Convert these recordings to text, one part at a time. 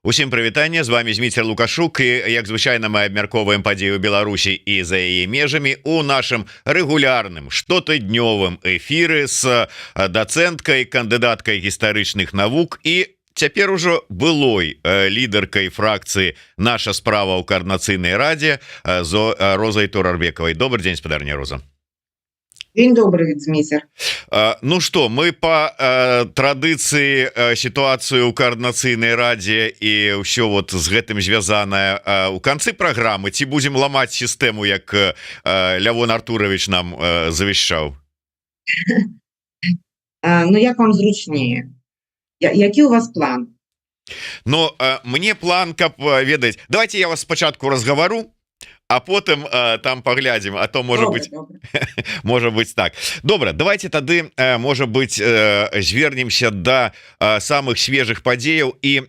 Усім прывітанне, з вами Зміцер Лукашук, і як звычайна мы абмярковаем падзею Беларусі і за яе межамі у нашым рэгулярным штотыднёвым эфіры з дацэнткай, кандыдаткай гістарычных навук і цяпер ужо былой лідаркай фракцыі «Наша справа» ў Координацыйнай радзе Розай Турарбекавай. Добрый дзень, спадарня Роза. День добрый, Дмитрий. Ну что, мы по традыцыі сітуацыю ў Координацыйнай радзе і ўсё вот з гэтым звязанае у канцы праграмы, ці будзем ламаць сістэму, як Лявон Артурович нам завяшчаў? Ну, як вам зручнее? Які у вас план? Ну, мне план, каб ведаць, давайте я вас спачатку разгавару, а потым там поглядзім, а то можа быть можа быть так. Добра, давайте тады можа быть звернемся до самых свежых падзеяў і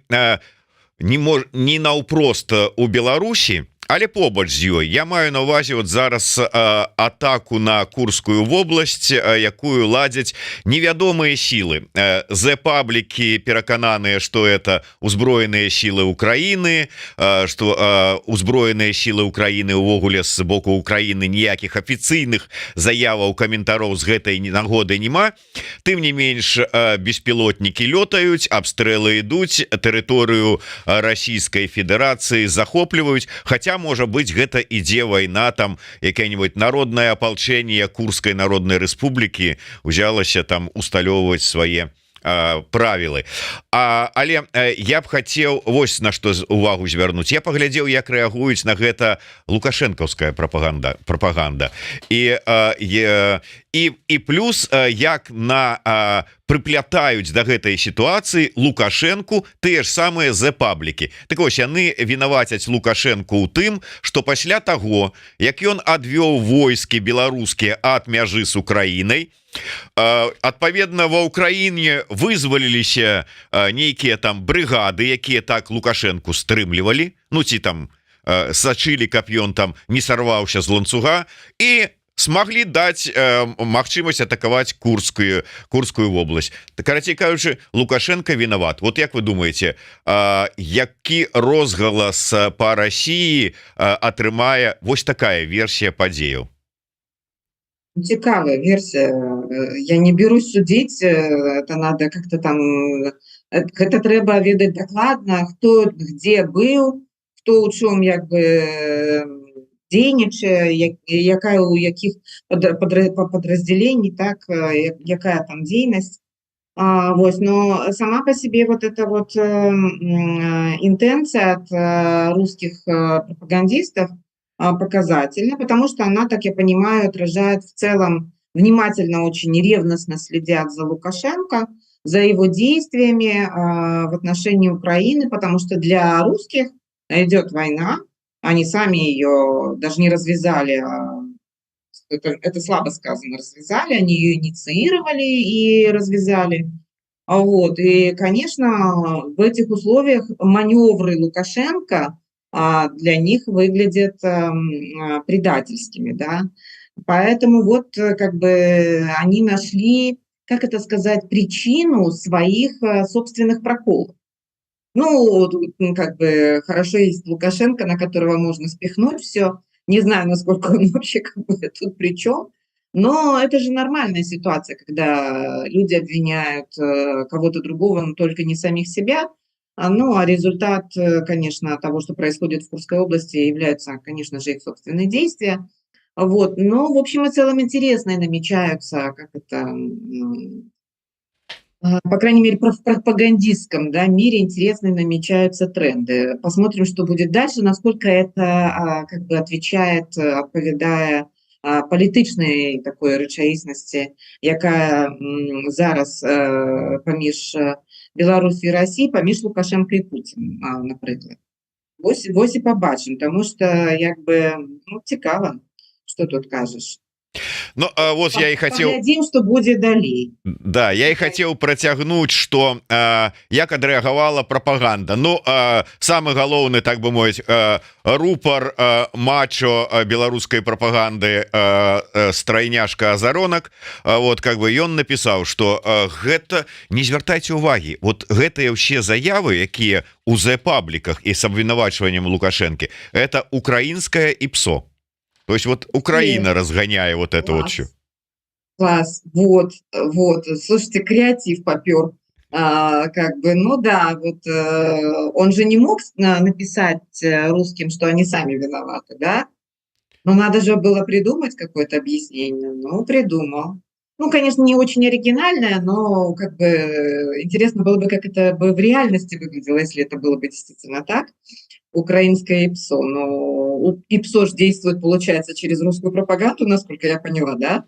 не наўпрост у Беларусі, але побач з ёй. Я маю на увазе вот зараз атаку на Курскую вобласць, якую ладзяць невядомыя сілы. Зе-паблікі перакананыя, што это узброеныя сілы Украіны, што узброеныя сілы Украіны увогуле з боку Украіны ніякіх афіцыйных заяваў, каментароў з гэтай нагоды няма. Тым не менш, беспілотнікі лётаюць, абстрэлы ідуць, тэрыторыю Расійскай Федэрацыі захопліваюць, хаця можа быть гэта ідзе вайна, там якая-нибудь народное апалчэнне Курскай Народнай Рэспублікі узялася там усталёўваць свае правілы. Але я б хацеў вось на што увагу звярнуць. Я паглядзеў, як рэагуюць на гэта лукашэнкаўская прапаганда і плюс як прыплятаюць да гэтай сітуацыі Лукашэнку тыя ж самыя зе-паблікі. Так вось, яны вінавацяць Лукашэнку ў тым, што пасля таго, як ён адвёў войскі беларускія ад мяжы з Украінай, адпаведна ва ўкраіне вызваліліся нейкія там брыгады, якія так Лукашэнку стрымлівалі, ну ці там сачылі, каб ён там не сарваўся з ланцуга, і смаглі даць магчымасць атакаваць Курскую вобласць. Карацей кажучы, Лукашенко вінават. Вот як вы думаеце, які розгалас па Расіі атрымае вось такая версія падзеяў? Цікавая версия. Я не берусь судить, это надо как-то там, это трэба ведаць дакладна, хто где быў, хто у чым як бы дзейнічае, якая у якіх подразделений, так, якая там дзейнасць. Вось, но сама по себе вот эта вот интенция от русских пропагандистов показательна, потому что она, так я понимаю, отражает в целом внимательно, очень ревностно следят за Лукашенко, за его действиями в отношении Украины, потому что для русских идет война, они сами ее даже не развязали, это слабо сказано, развязали, они ее инициировали и развязали. Вот. И, конечно, в этих условиях маневры Лукашенко для них выглядят предательскими, да. Поэтому вот как бы они нашли, как это сказать, причину своих собственных проколов. Ну, как бы хорошо есть Лукашенко, на которого можно спихнуть все. Не знаю, насколько он вообще как бы тут при чем. Но это же нормальная ситуация, когда люди обвиняют кого-то другого, но только не самих себя. Ну, а результат, конечно, того, что происходит в Курской области, являются, конечно же, их собственные действия. Вот. Но, в общем и целом, интересные намечаются, как это, по крайней мере, в пропагандистском, да, мире интересные намечаются тренды. Посмотрим, что будет дальше, насколько это как бы отвечает, отповедая політичної такої речаїсності, яка зараз поміж Білорусі і Росії, поміж Лукашенко і Путіним, наприклад. Ось і побачимо, тому що, якби, ну, цікаво, що тут кажеш. Ну вот я и хотел, Паглядзім, што будзе далей. да, я и хотел протягнуть, что як адрэагавала прапаганда. Ну самый галоўны, так бы мовіць, рупор мачо беларускай прапаганды, страйняшка Азаронак, вот как бы ён написал, что гэта не звяртайце увагі, вот гэтыя ўсе заявы, якія у зе-пабліках и с обвинувачиванием Лукашенко, это украинское ИПСО. То есть вот Украина разгоняя вот это вот все. Класс, вот, слушайте, креатив попер. Как бы, ну да, вот он же не мог написать русским, что они сами виноваты, да? Но надо же было придумать какое-то объяснение. Ну, придумал. Ну, конечно, не очень оригинальное, но как бы интересно было бы, как это бы в реальности выглядело, если это было бы действительно так. Украинское ИПСО. Но ИПСО же действует, получается, через русскую пропаганду, насколько я поняла, да?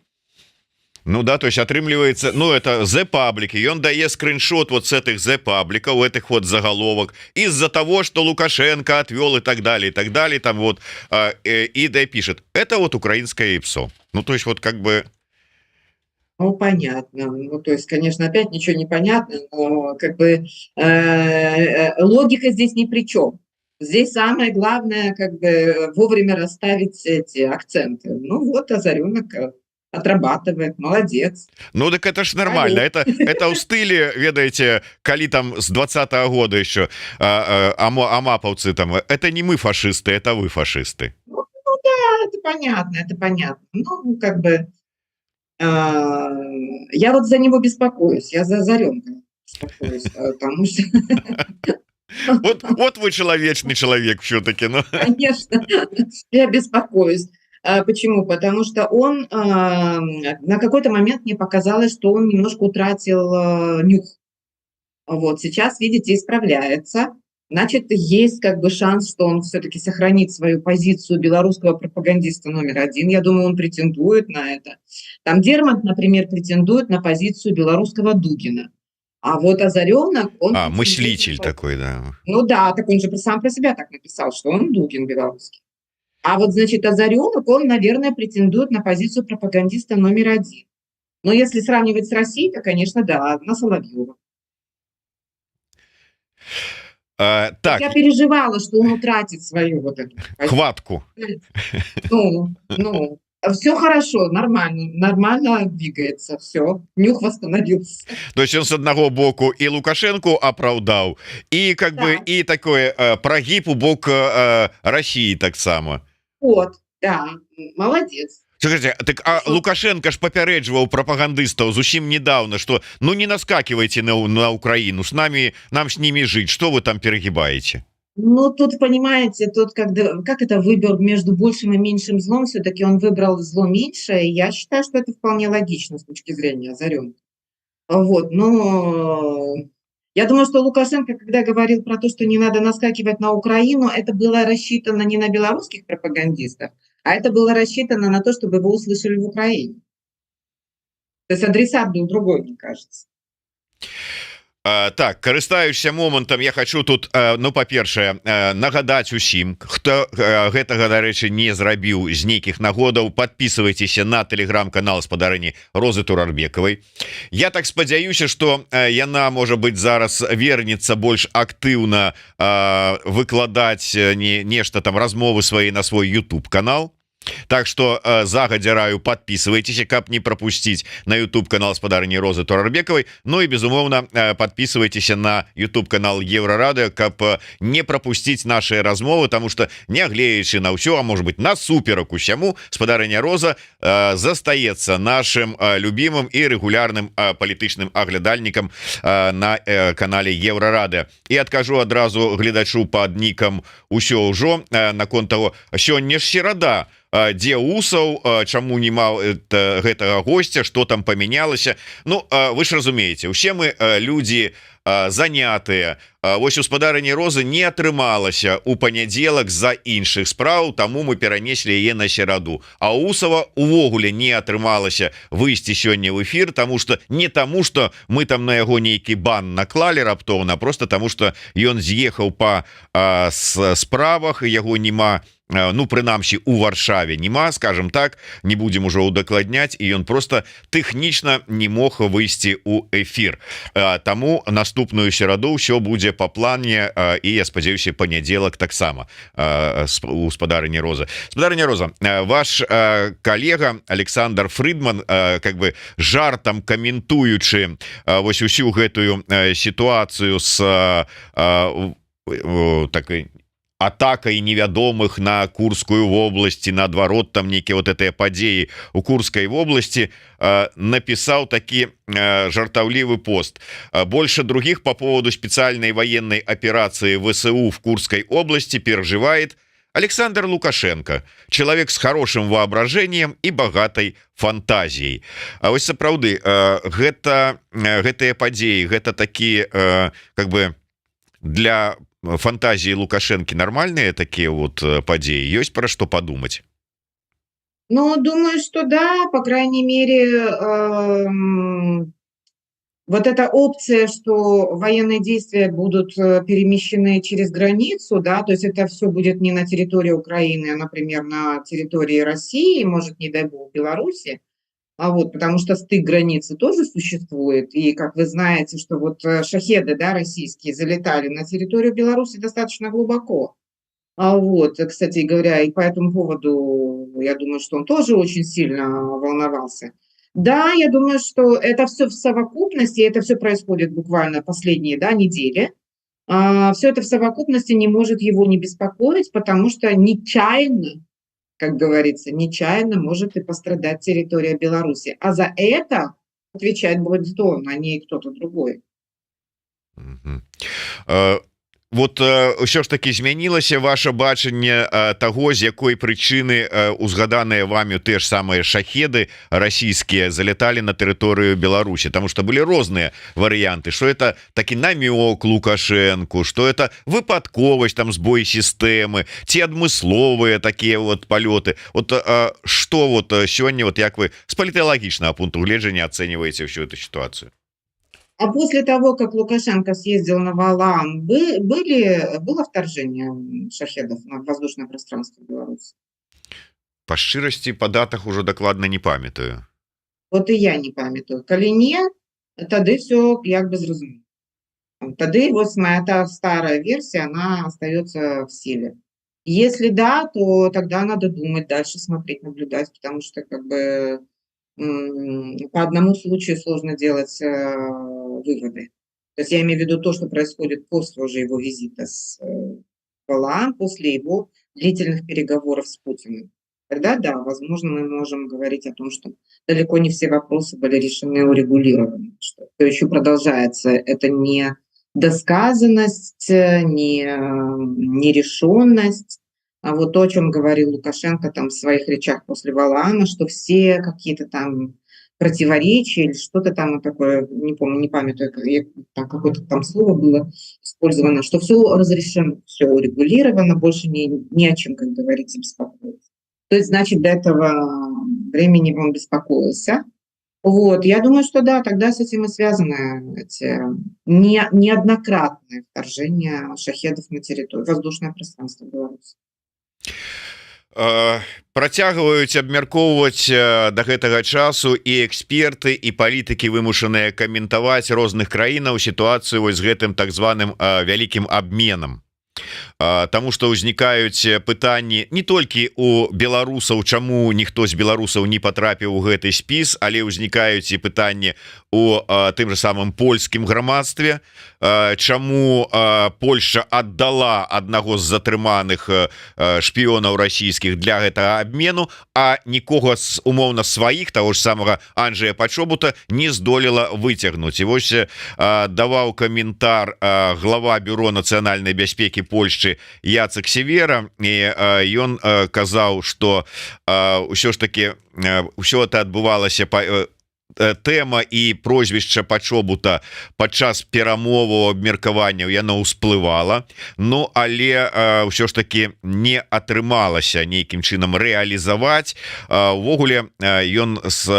Ну да, то есть отрымливается, ну это зе-паблики, и он дает скриншот вот с этих зе-пабликов, этих вот заголовок, из-за того, что Лукашенко отвел и так далее, там вот, и да пишет, это вот украинское ИПСО. Ну то есть вот как бы... Ну, понятно. Ну, то есть, конечно, опять ничего не понятно, но как бы логика здесь ни при чем. Здесь самое главное, как бы вовремя расставить эти акценты. Ну вот, Озаренок отрабатывает, молодец. Ну так это ж нормально, это ў стыле, ведаеце, калі там с 20-го года еще амапаўцы там, это не мы фашисты, это вы фашисты. Ну да, это понятно. Ну, как бы я вот за него беспокоюсь, я за Озаренка беспокоюсь, потому что... Вот вы человечный человек все-таки, ну. Конечно, я беспокоюсь. Почему? Потому что он на какой-то момент мне показалось, что он немножко утратил нюх. Вот сейчас, видите, исправляется. Значит, есть как бы шанс, что он все-таки сохранит свою позицию белорусского пропагандиста номер один. Я думаю, он претендует на это. Там Дермант, например, претендует на позицию белорусского Дугина. А вот Озаренок, он... мыслитель такой, да. Ну да, так он же сам про себя так написал, что он Дугин белорусский. А вот, значит, Озаренок, он, наверное, претендует на позицию пропагандиста номер один. Но если сравнивать с Россией, то, конечно, да, на Соловьева. Так. Я переживала, что он утратит свою вот эту хватку. Ну, все хорошо, нормально двигается, все, нюх восстановился. То есть он с одного боку и Лукашенко оправдал, и как бы и такой прогиб у бок России так само. Вот, да, молодец. Скажите, так Лукашенко ж папярэджваў прапагандыстаў зусім недавно, что ну не наскакивайте на Украину, нам с ними жить, что вы там перегибаете? Ну, тут, понимаете, как это выбор между большим и меньшим злом, все-таки он выбрал зло меньшее, и я считаю, что это вполне логично с точки зрения Озаренка. Вот, но я думаю, что Лукашенко, когда говорил про то, что не надо наскакивать на Украину, это было рассчитано не на белорусских пропагандистов, а это было рассчитано на то, чтобы его услышали в Украине. То есть адресат был другой, мне кажется. Так, карыстаючся момантам, я хочу тут, ну, па-першае, нагадаць усім, хто гэтага, дарэчы, не зрабіў з нейкіх нагодаў, подписывайтеся на телеграм-канал спадарыні Розы Турарбекавай. Я так спадзяюся, што яна, можа быць, зараз вернецца больш актыўна выкладаць нешта там, размовы свае на свой YouTube канал. Так что загадзя раю, подписывайтесь, каб не пропустить на YouTube канал спадарыні Розы Турарбекавай. Ну и безумоўно подписывайтесь на YouTube канал Еврорады, каб не пропустить наши размовы, потому что нягледзячы на ўсё, а может быть на суперак усяму, спадарыня Роза застаецца нашим любимым и регулярным палітычным аглядальнікам на канале Еврорады. И откажу адразу гледачу под ником усё ўжо наконт того, сёння ж серада, дзе усаў, чаму нема гэтага гостя, что там памянялася. Ну вы ж разумееце, усе мы людзі занятыя. Вось у спадарыні Розы не атрымалася у панядзелак з-за іншых спраў, таму мы перанеслі яе на сераду. А Усава увогуле не атрымалася выйсці сёння в эфир, тому что не таму, что мы там на яго нейкі бан наклалі раптоўна, просто таму что ён з'ехаў па справах, яго няма ну прынамсі у Варшаве нема, скажем так, не будем уже удакладняць, і ён просто тэхнічна не мог выйсці у эфир. Таму наступную сераду ўсё будзе по плане, і я спадзяюся панядзелак таксама у спадарыні Роза. Спадарыня Роза, ваш калега Александр Фридман как бы жартам каментуючы вось усю гэтую сітуацыю с такой атакай невядомых на Курскую вобласці, наадварот там нейкія вот этыя падзеі у Курскай вобласці, написал такі жартаўлівы пост: больше других по поводу специальной военной операции ВСУ в Курской области переживает Александр Лукашенко, человек с хорошим воображением и богатой фантазией. А вось сапраўды гэтыя падзеі, гэта такі как бы для фантазии Лукашенко нормальные такие вот падзеи, есть про что подумать? Ну, думаю, что да, по крайней мере, вот эта опция, что военные действия будут перемещены через границу, да, то есть это все будет не на территории Украины, а, например, на территории России, может, не дай бог, Беларуси, потому что стык границы тоже существует, и, как вы знаете, что вот шахеды, да, российские залетали на территорию Беларуси достаточно глубоко. Кстати говоря, и по этому поводу, я думаю, что он тоже очень сильно волновался. Да, я думаю, что это все в совокупности, это все происходит буквально последние, да, недели. Все это в совокупности не может его не беспокоить, потому что нечаянно, как говорится, нечаянно может и пострадать территория Беларуси. А за это отвечать будет он, а не кто-то другой. Вот ўсё ж таки змянілася ваше бачанне того, з якой прычыны узгаданыя вами те ж самыя шахеды расійскія залеталі на тэрыторыю Беларусі, потому что были розныя варыянты, что это такі намёк Лукашенко, что это выпадковасць, там сбой сістэмы, ці адмысловыя такія вот палёты. Вот что вот сёння, вот як вы с паліталагічнага пункту гледжання ацэньваеце всю эту ситуацию? А после того, как Лукашенко съездил на Валаам, было вторжение шахедов на воздушное пространство Беларуси? По шчырасці, по датах уже докладно не памятаю. Вот и я не памятаю. Калі не, тады все як бы зразумела. Тады вот моя старая версия, она остается в силе. Если да, то тогда надо думать, дальше смотреть, наблюдать, потому что как бы по одному случаю сложно делать выводы. То есть я имею в виду то, что происходит после уже его визита с Валаам, после его длительных переговоров с Путиным. Тогда, да, возможно, мы можем говорить о том, что далеко не все вопросы были решены и урегулированы. Что еще продолжается. Это не досказанность, не нерешенность. А вот то, о чем говорил Лукашенко там в своих речах после Валаама, что все какие-то там противоречия или что-то там такое, не помню, не памятаю, какое-то там слово было использовано, что все разрешено, все урегулировано, больше ни о чем, как говорится, беспокоиться. То есть, значит, до этого времени он беспокоился. Я думаю, что да, тогда с этим и связаны эти неоднократные вторжения шахедов на территорию, воздушное пространство Беларуси. Працягваюць абмяркоўваць да гэтага часу і эксперты і палітыкі вымушаныя каментаваць розных краінаў сітуацыю вось з гэтым так званым вялікім абменам. Таму што ўзнікаюць пытанні не толькі у беларусаў, чаму ніхто з беларусаў не патрапіў у гэты спіс, але ўзнікаюць і пытанні у тым же самым польскім грамадстве, чаму Польша аддала аднаго з затрыманых шпіёнаў расійскіх для гэтага абмену, а нікога з умоўна сваіх, таго ж самага Анджэя Пачобута не здолела выцягнуць. І вось даваў каментар глава бюро нацыянальнай бяспекі Польшчы Яцек Севера, і ён казаў, што ўсё ж таки ўсё это адбывалася тэма і прозвішча Пачобута падчас перамоваў абмеркаванняў яна ўсплывала. Ну але ўсё ж таки не атрымалася нейкім чынам рэалізаваць. Увогуле ён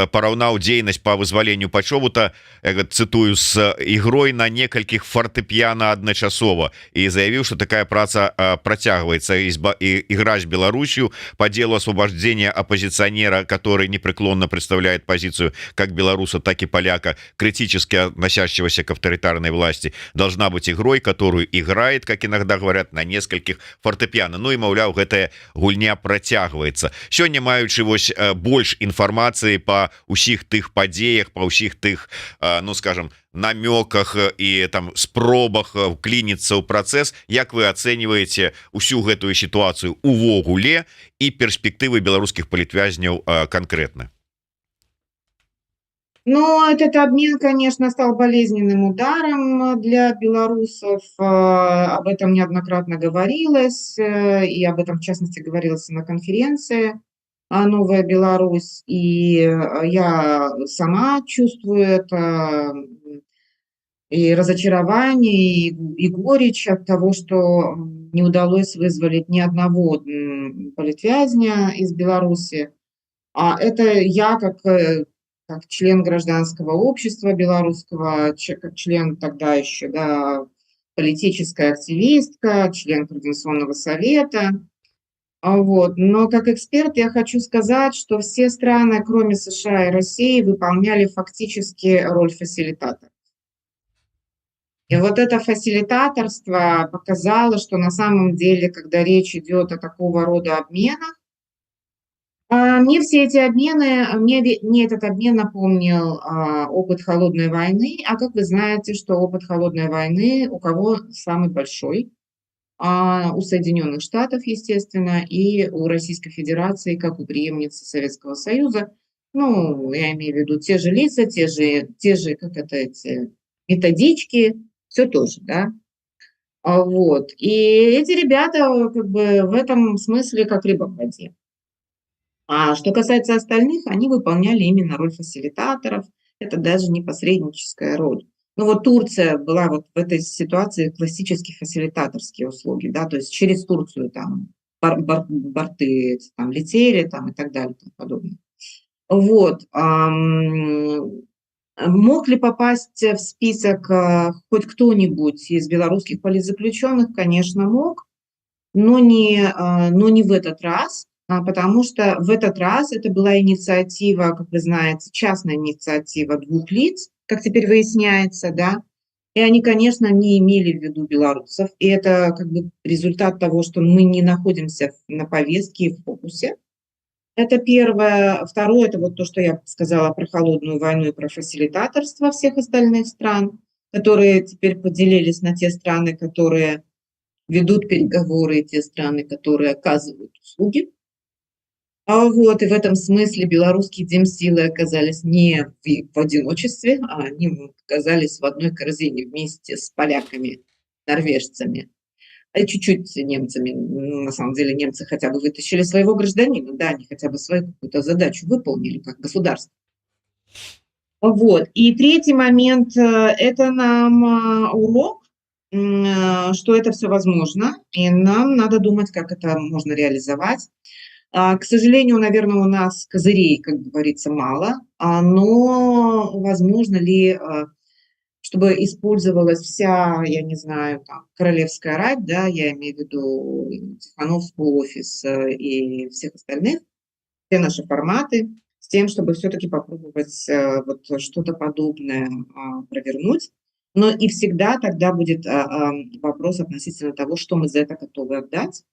параўнаў дзейнасць по вызваленню Пачобута, цытую, з ігрой на некалькіх фартэпіяна адначасова, і заявіў, что такая праца працягваецца, і игра с Беларусью по делу освобождения оппозиционера, который непреклонно представляет позицию как белоруса, так и поляка, критически относящегося к авторитарной власти, должна быть игрой, которую играет, как иногда говорят, на нескольких фортепиано. Ну и, маўляў, гэтая гульня працягваецца. Сёння, маючы вось больш інфармацыі по ўсіх тых падзеях, по ўсіх тых, ну скажем, намёках і там спробах вкліниться ў працэс, як вы ацэньваеце усю гэтую сітуацыю увогуле і перспектывы беларускіх палітвязняў конкретно? Но этот обмен, конечно, стал болезненным ударом для белорусов. Об этом неоднократно говорилось, и об этом, в частности, говорилось на конференции «Новая Беларусь». И я сама чувствую это, и разочарование, и горечь от того, что не удалось вызволить ни одного политвязня из Беларуси. А это я, как член гражданского общества белорусского, как член тогда еще, да, политическая активистка, член Координационного совета. Вот. Но как эксперт я хочу сказать, что все страны, кроме США и России, выполняли фактически роль фасилитатора. И вот это фасилитаторство показало, что на самом деле, когда речь идет о такого рода обменах, мне все эти обмены, мне этот обмен напомнил опыт холодной войны. А как вы знаете, что опыт холодной войны у кого самый большой? У Соединенных Штатов, естественно, и у Российской Федерации, как у преемницы Советского Союза. Ну, я имею в виду те же лица, те же эти методички, все то же, да. Вот. И эти ребята как бы в этом смысле как рыба в воде. А что касается остальных, они выполняли именно роль фасилитаторов. Это даже не посредническая роль. Ну вот Турция была вот в этой ситуации классически фасилитаторские услуги, да, то есть через Турцию там борты там летели там и так далее и тому подобное. Вот. Мог ли попасть в список хоть кто-нибудь из белорусских политзаключенных? Конечно, мог, но не в этот раз. Потому что в этот раз это была инициатива, как вы знаете, частная инициатива двух лиц, как теперь выясняется, да, и они, конечно, не имели в виду белорусов, и это как бы результат того, что мы не находимся на повестке и в фокусе. Это первое. Второе, это вот то, что я сказала про холодную войну и про фасилитаторство всех остальных стран, которые теперь поделились на те страны, которые ведут переговоры, и те страны, которые оказывают услуги. Вот, и в этом смысле белорусские демсилы оказались не в одиночестве, а они оказались в одной корзине вместе с поляками, норвежцами, и чуть-чуть немцами. Ну, на самом деле немцы хотя бы вытащили своего гражданина, да, они хотя бы свою какую-то задачу выполнили как государство. Вот, и третий момент, это нам урок, что это все возможно, и нам надо думать, как это можно реализовать. К сожалению, наверное, у нас козырей, как говорится, мало, но возможно ли, чтобы использовалась вся, я не знаю, там, королевская рать, да, я имею в виду Тихановский офис и всех остальных, все наши форматы, с тем, чтобы все-таки попробовать вот что-то подобное провернуть. Но и всегда тогда будет вопрос относительно того, что мы за это готовы отдать.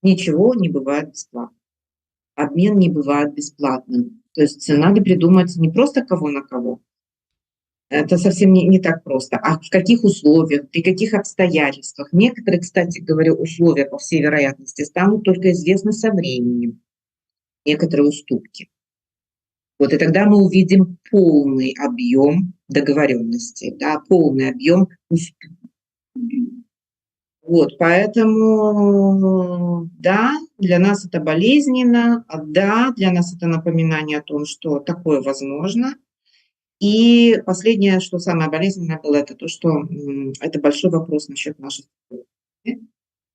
Ничего не бывает бесплатно. Обмен не бывает бесплатным. То есть надо придумать не просто кого на кого. Это совсем не так просто. А в каких условиях, при каких обстоятельствах. Некоторые, кстати говоря, условия, по всей вероятности, станут только известны со временем. Некоторые уступки. Вот и тогда мы увидим полный объем договоренности, да, полный объем уступок. Вот, поэтому, да, для нас это болезненно, да, для нас это напоминание о том, что такое возможно. И последнее, что самое болезненное было, это то, что это большой вопрос насчет наших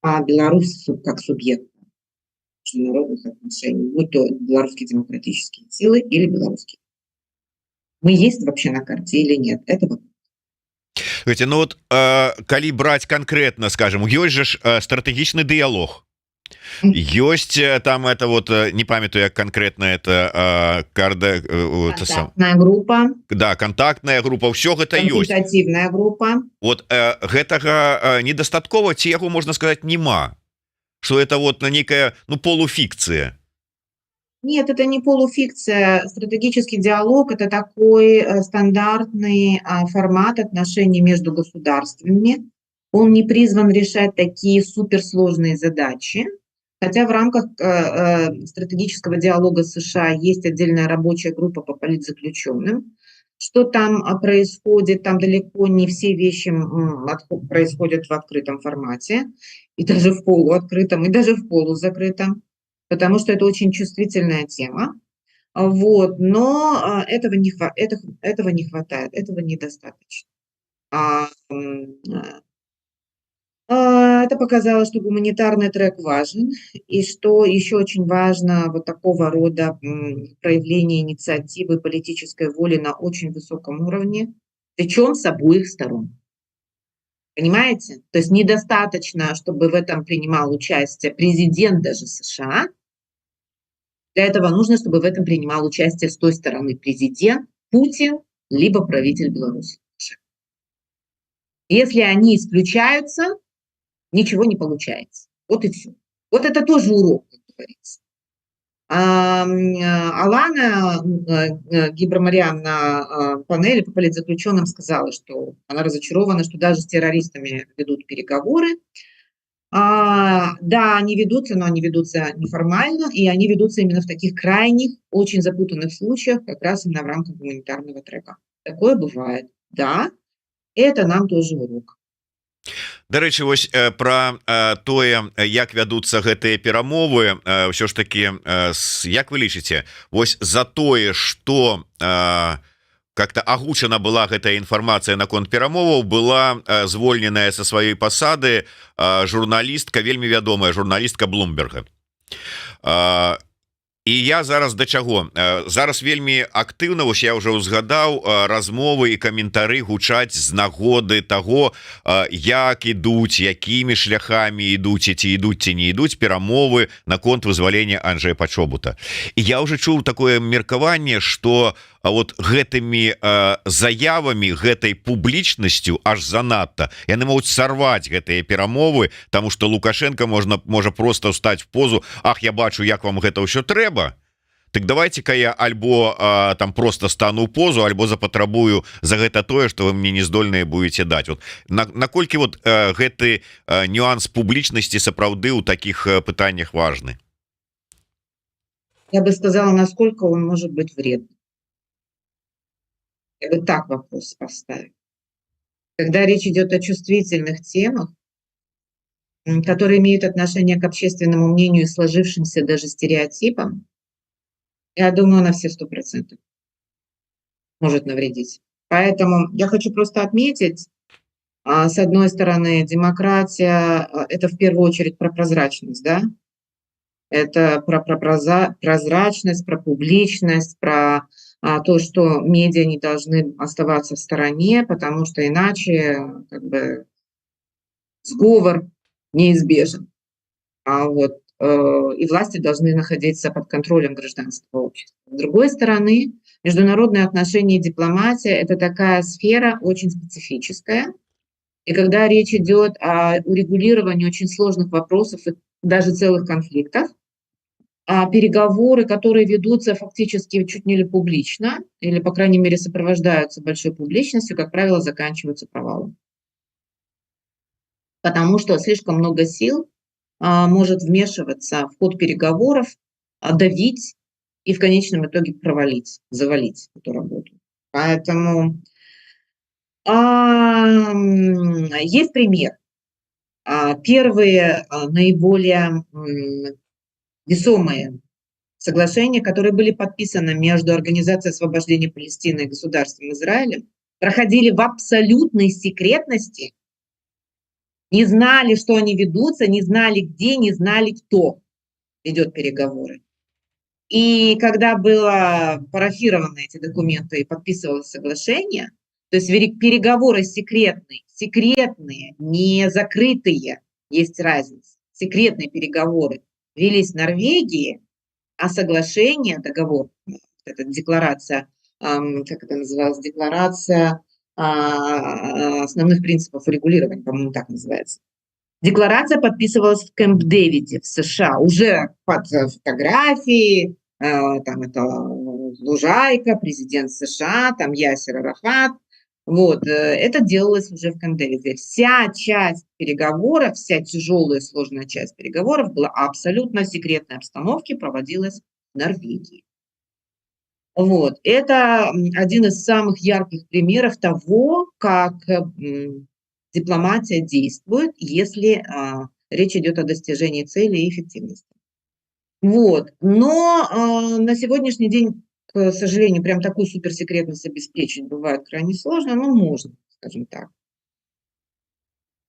а Беларусь как субъект международных отношений, будь то белорусские демократические силы или белорусские. Мы есть вообще на карте или нет? Это вопрос. Слушайте, ну вот калі браць конкретно, скажем, ёсць же ж стратэгічны дыялог, ёсць там это вот не памятаю як конкретно это Контактная группа, да, контактная группа, ўсё гэта ёсць. консультативная группа. Вот гэтага недастаткова, ці яго можна сказать нема, что это вот на некая, ну, полуфікцыя. Нет, это не полуфикция. Стратегический диалог – это такой стандартный формат отношений между государствами. Он не призван решать такие суперсложные задачи. Хотя в рамках стратегического диалога США есть отдельная рабочая группа по политзаключенным. Что там происходит, там далеко не все вещи происходят в открытом формате, и даже в полуоткрытом, и даже в полузакрытом, потому что это очень чувствительная тема. Вот, но этого не хватает, этого недостаточно. Это показало, что гуманитарный трек важен, и что еще очень важно, вот такого рода проявление инициативы, политической воли на очень высоком уровне, причем с обоих сторон. Понимаете? То есть недостаточно, чтобы в этом принимал участие президент даже США. Для этого нужно, чтобы в этом принимал участие с той стороны президент Путин, либо правитель Беларуси. Если они исключаются, ничего не получается. Вот и все. Вот это тоже урок, как говорится. Алана Гибрамарян на панели по политзаключенным сказала, что она разочарована, что даже с террористами ведут переговоры. Да, они ведутся, но они ведутся неформально, и они ведутся именно в таких крайних, очень запутанных случаях, как раз именно в рамках гуманитарного трека. Такое бывает. Да, это нам тоже урок. Дарэчы, вось про тое, як вядуцца гэтыя перамовы, ўсё ж таки, як вы лічыце, вось за тое, што как-то агучана была гэтая інфармацыя наконт перамоваў, была звольненая са сваёй пасады журналістка, вельмі вядомая журналістка Блумберга. І я зараз да чаго? Зараз вельмі актыўна, вось я ўжо ўзгадаў, размовы і каментары гучаць з нагоды таго, як ідуць, якімі шляхамі ідуць, ці ідуць, ці не ідуць перамовы наконт вызвалення Анджэя Пачобута. І я ўжо чуў такое меркаванне, што вот гэтымі заявамі, гэтай публічнасцю аж занадта яны могуць сарваць гэтыя перамовы, таму што Лукашенко можа просто ўстаць в позу: ах, я бачу, як вам гэта ўсё трэба, так давайте-ка я альбо там просто стану ў позу, альбо запатрабую за гэта тое, што вы мне не здольныя будете даць. Вот наколькі вот гэты нюанс публічнасці сапраўды ў такіх пытаннях важны? Я бы сказала, насколько он может быть вредным. Я бы так вопрос поставил. Когда речь идет о чувствительных темах, которые имеют отношение к общественному мнению и сложившимся даже стереотипам, я думаю, на все 100% может навредить. Поэтому я хочу просто отметить, с одной стороны, демократия – это в первую очередь про прозрачность, да? Это про прозрачность, про публичность, про то, что медиа не должны оставаться в стороне, потому что иначе как бы сговор неизбежен. И власти должны находиться под контролем гражданского общества. С другой стороны, международные отношения и дипломатия – это такая сфера очень специфическая. И когда речь идет о урегулировании очень сложных вопросов и даже целых конфликтов, переговоры, которые ведутся фактически чуть не ли публично, или, по крайней мере, сопровождаются большой публичностью, как правило, заканчиваются провалом. Потому что слишком много сил может вмешиваться в ход переговоров, давить и в конечном итоге провалить, завалить эту работу. Поэтому есть пример. Первые, наиболее весомые соглашения, которые были подписаны между Организацией освобождения Палестины и государством Израилем, проходили в абсолютной секретности, не знали, что они ведутся, не знали где, не знали, кто ведет переговоры. И когда было парафированы эти документы и подписывалось соглашение, то есть переговоры секретные, не закрытые, есть разница, секретные переговоры велись в Норвегии, а соглашение, договор, эта декларация, как это называлось, декларация основных принципов регулирования, по-моему, так называется. Декларация подписывалась в Кэмп-Дэвиде в США, уже под фотографии, там это Лужайка, президент США, там Ясер Арафат. Вот, это делалось уже в Кэмп-Дэвиде. Вся часть переговоров, вся тяжелая сложная часть переговоров была абсолютно в секретной обстановке, проводилась в Норвегии. Вот, это один из самых ярких примеров того, как дипломатия действует, если речь идет о достижении цели и эффективности. Вот. Но на сегодняшний день, к сожалению, прям такую суперсекретность обеспечить бывает крайне сложно, но можно, скажем так.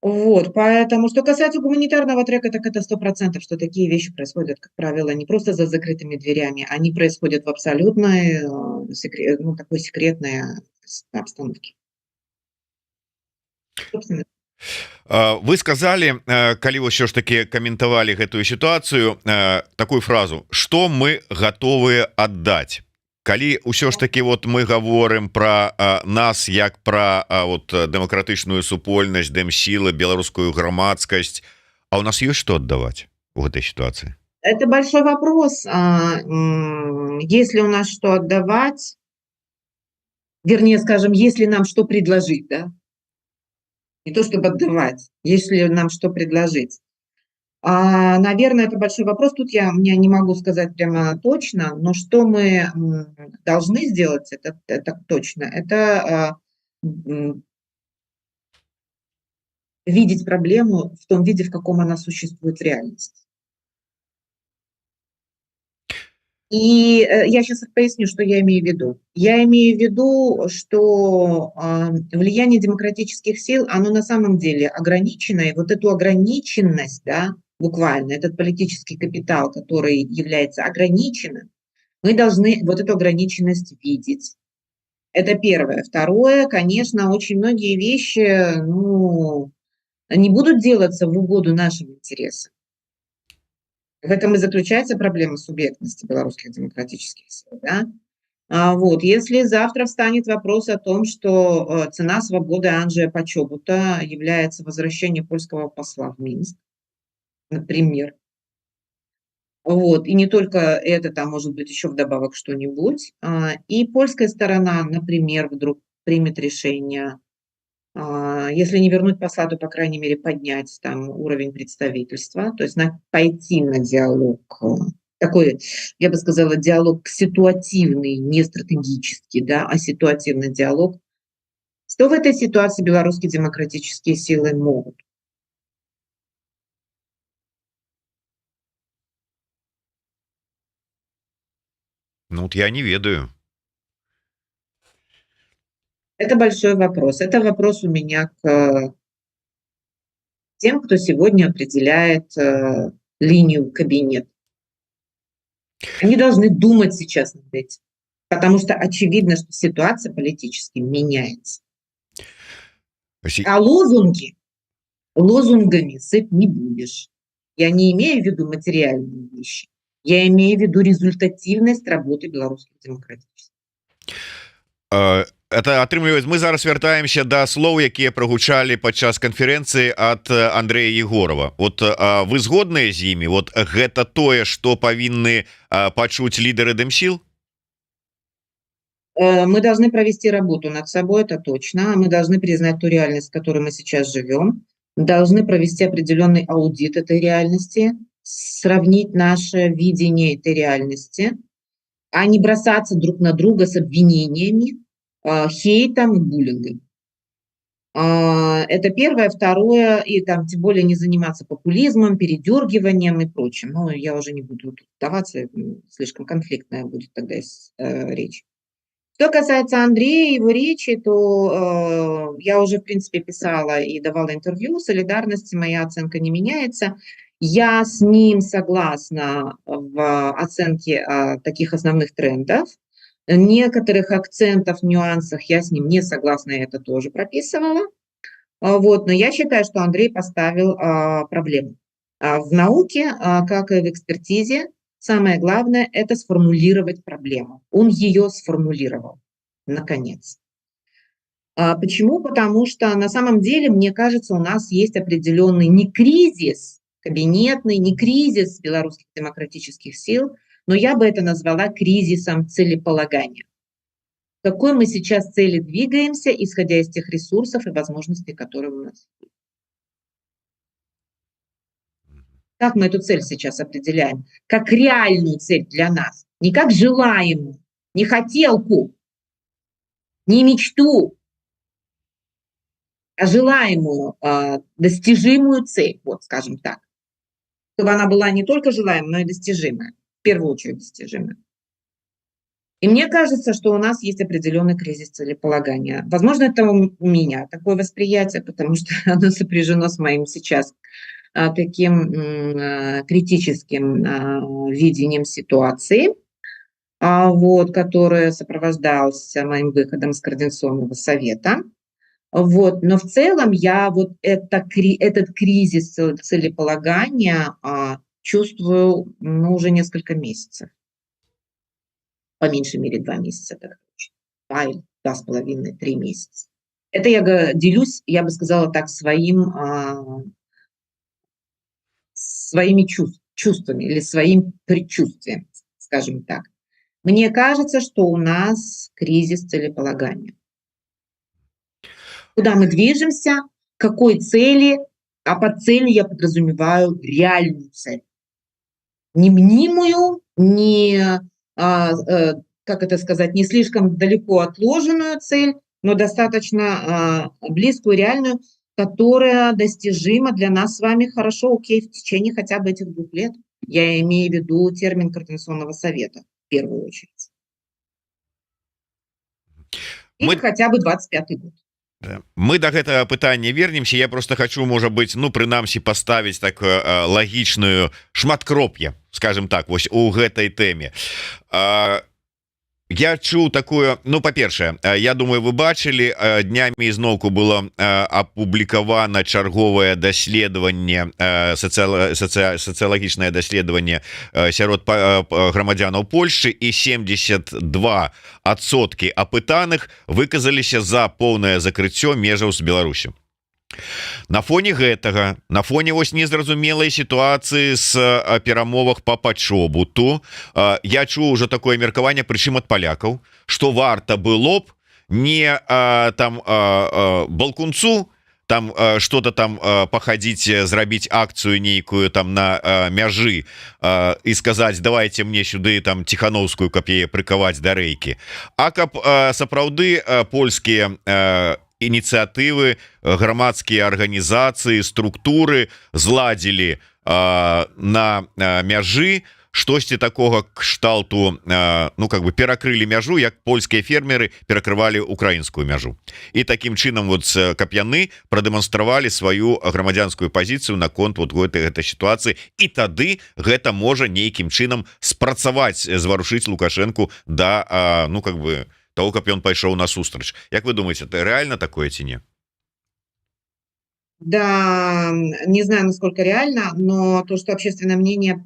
Вот, поэтому, что касается гуманитарного трека, так это 100%, что такие вещи происходят, как правило, не просто за закрытыми дверями, они происходят в абсолютной, такой секретной обстановке. Собственно. Вы сказали, калі ўсё ж таки каментавалі гэтую сітуацыю, такую фразу, что мы готовы аддаць. Калі ўсё ж таки вот мы говорим про нас як про вот дэмакратычную супольнасць, дэмсілы, беларускую грамадскасць, а у нас есть что отдавать в этой ситуации? Это большой вопрос. Если у нас что отдавать, вернее, скажем, если нам что предложить, да? Не то чтобы отдавать, если нам что предложить. Наверное, это большой вопрос. Тут я не могу сказать прямо точно, но что мы должны сделать, это точно, это видеть проблему в том виде, в каком она существует в реальности. И я сейчас поясню, что я имею в виду. Я имею в виду, что влияние демократических сил, оно на самом деле ограничено, и вот эту ограниченность, да, буквально, этот политический капитал, который является ограниченным, мы должны вот эту ограниченность видеть. Это первое. Второе, конечно, очень многие вещи, не будут делаться в угоду нашим интересам. В этом и заключается проблема субъектности белорусских демократических сил. Да? Вот. Если завтра встанет вопрос о том, что цена свободы Анджея Почобута является возвращение польского посла в Минск, например, вот. И не только это, там может быть еще вдобавок что-нибудь, и польская сторона, например, вдруг примет решение, если не вернуть посла, то, по крайней мере, поднять там уровень представительства, то есть пойти на диалог, такой, я бы сказала, диалог ситуативный, не стратегический, да, а ситуативный диалог. Что в этой ситуации белорусские демократические силы могут? Ну, вот я не ведаю. Это большой вопрос. Это вопрос у меня к тем, кто сегодня определяет линию кабинета. Они должны думать сейчас над этим, потому что очевидно, что ситуация политически меняется. А лозунгами сыпь не будешь. Я не имею в виду материальные вещи. Я имею в виду результативность работы белорусских демократических. Это атрымліваць, мы зараз вяртаемся да слоў, якія прагучалі падчас канферэнцыі ад Андрэя Егорова. Вот вы згодныя з імі? Вот гэта тое, што павінны пачуць лідары дэмсіл? Мы должны провести работу над собой, это точно. Мы должны признать ту реальность, в которой мы сейчас живем. Должны провести определенный аудит этой реальности, сравнить наше видение этой реальности, а не бросаться друг на друга с обвинениями, хейтом и буллингом. Это первое. Второе, и там тем более не заниматься популизмом, передергиванием и прочим. Но я уже не буду тут вдаваться, слишком конфликтная будет тогда речь. Что касается Андрея и его речи, то я уже, в принципе, писала и давала интервью. Солидарности моя оценка не меняется. Я с ним согласна в оценке таких основных трендов. Некоторых акцентов, нюансах я с ним не согласна, я это тоже прописывала. Вот, но я считаю, что Андрей поставил проблему. В науке, как и в экспертизе, самое главное – это сформулировать проблему. Он ее сформулировал, наконец. Почему? Потому что на самом деле, мне кажется, у нас есть определенный не кризис кабинетный, не кризис белорусских демократических сил, но я бы это назвала кризисом целеполагания. К какой мы сейчас цели двигаемся, исходя из тех ресурсов и возможностей, которые у нас есть. Как мы эту цель сейчас определяем? Как реальную цель для нас. Не как желаемую, не хотелку, не мечту, а желаемую, достижимую цель, вот скажем так. Чтобы она была не только желаемая, но и достижимая. В первую очередь достижимая. И мне кажется, что у нас есть определенный кризис целеполагания. Возможно, это у меня такое восприятие, потому что оно сопряжено с моим сейчас таким критическим видением ситуации, вот, которое сопровождалось моим выходом из Координационного совета. Вот. Но в целом я вот этот кризис целеполагания чувствую уже несколько месяцев. По меньшей мере 2 месяца, так точно. 2 или 2,5-3 месяца. Это я делюсь, я бы сказала так, своими чувствами или своим предчувствием, скажем так. Мне кажется, что у нас кризис целеполагания. Куда мы движемся, к какой цели, а под целью я подразумеваю реальную цель. Не мнимую, не как это сказать, не слишком далеко отложенную цель, но достаточно близкую, реальную, которая достижима для нас с вами хорошо, окей, в течение хотя бы этих 2 лет. Я имею в виду термин Координационного совета в первую очередь. Или хотя бы 25-й год. Мы до гэтага пытання вернемся. Я просто хочу, можа быть, ну прынамсі поставіць так лагічную шматкроп'е, скажем так, вось у гэтай тэме. Я чуў такое, ну па-першае, я думаю, вы бачылі, днямі ізноўку было апублікавана чарговае даследаванне, сацыялагічнае даследаванне сярод грамадзянаў Польшчы, і 72% апытаных выказаліся за поўнае закрыццё межаў з Беларусю. На фоне гэтага, на фоне вось незразумелай сітуацыі з перамовах по пачобуту, я чуў уже такое меркаванне, прычым ад палякаў, што варта было б не там балкунцу там что-то там пахадзіць, зрабіць акцыю нейкую там на мяжы і сказаць, давайте мне сюды там Ціхановскую, каб яе прыкаваць да рэйкі, а каб сапраўды польскія ініцыятывы, грамадскія арганізацыі, структуры зладзілі на мяжы штосьці такога кшталту, ну как бы перакрылі мяжу, як польскія фермеры перакрывалі украінскую мяжу. І такім чынам вот каб яны прадэманстравалі сваю грамадзянскую пазіцыю наконт вот гэтай сітуацыі, і тады гэта можа нейкім чынам спрацаваць, зварушыць Лукашэнку да ну как бы того, как он пошел на сустрач. Как вы думаете, это реально такое ці не? Да, не знаю, насколько реально, но то, что общественное мнение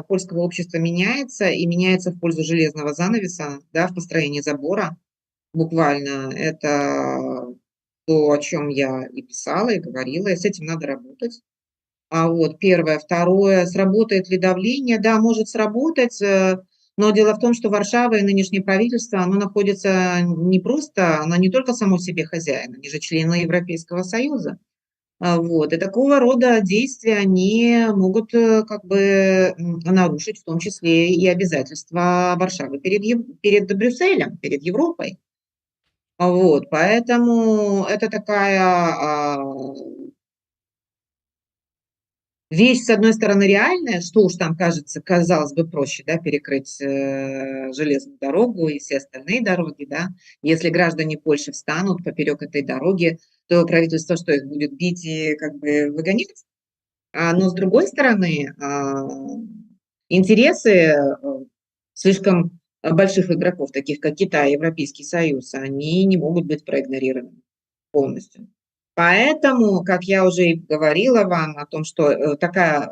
польского общества меняется, и меняется в пользу железного занавеса, да, в построении забора, буквально, это то, о чем я и писала, и говорила, и с этим надо работать. Вот, первое. Второе, сработает ли давление? Да, может сработать, но дело в том, что Варшава и нынешнее правительство, оно находится не просто, оно не только само себе хозяин, они же члены Европейского Союза. Вот. И такого рода действия, они могут как бы нарушить в том числе и обязательства Варшавы перед Брюсселем, перед Европой. Вот, поэтому это такая вещь, с одной стороны, реальная, что уж там кажется, казалось бы, проще, да, перекрыть железную дорогу и все остальные дороги, да. Если граждане Польши встанут поперек этой дороги, то правительство что, их будет бить и как бы выгонять? Но с другой стороны, интересы слишком больших игроков, таких как Китай, Европейский Союз, они не могут быть проигнорированы полностью. Поэтому, как я уже и говорила вам о том, что такая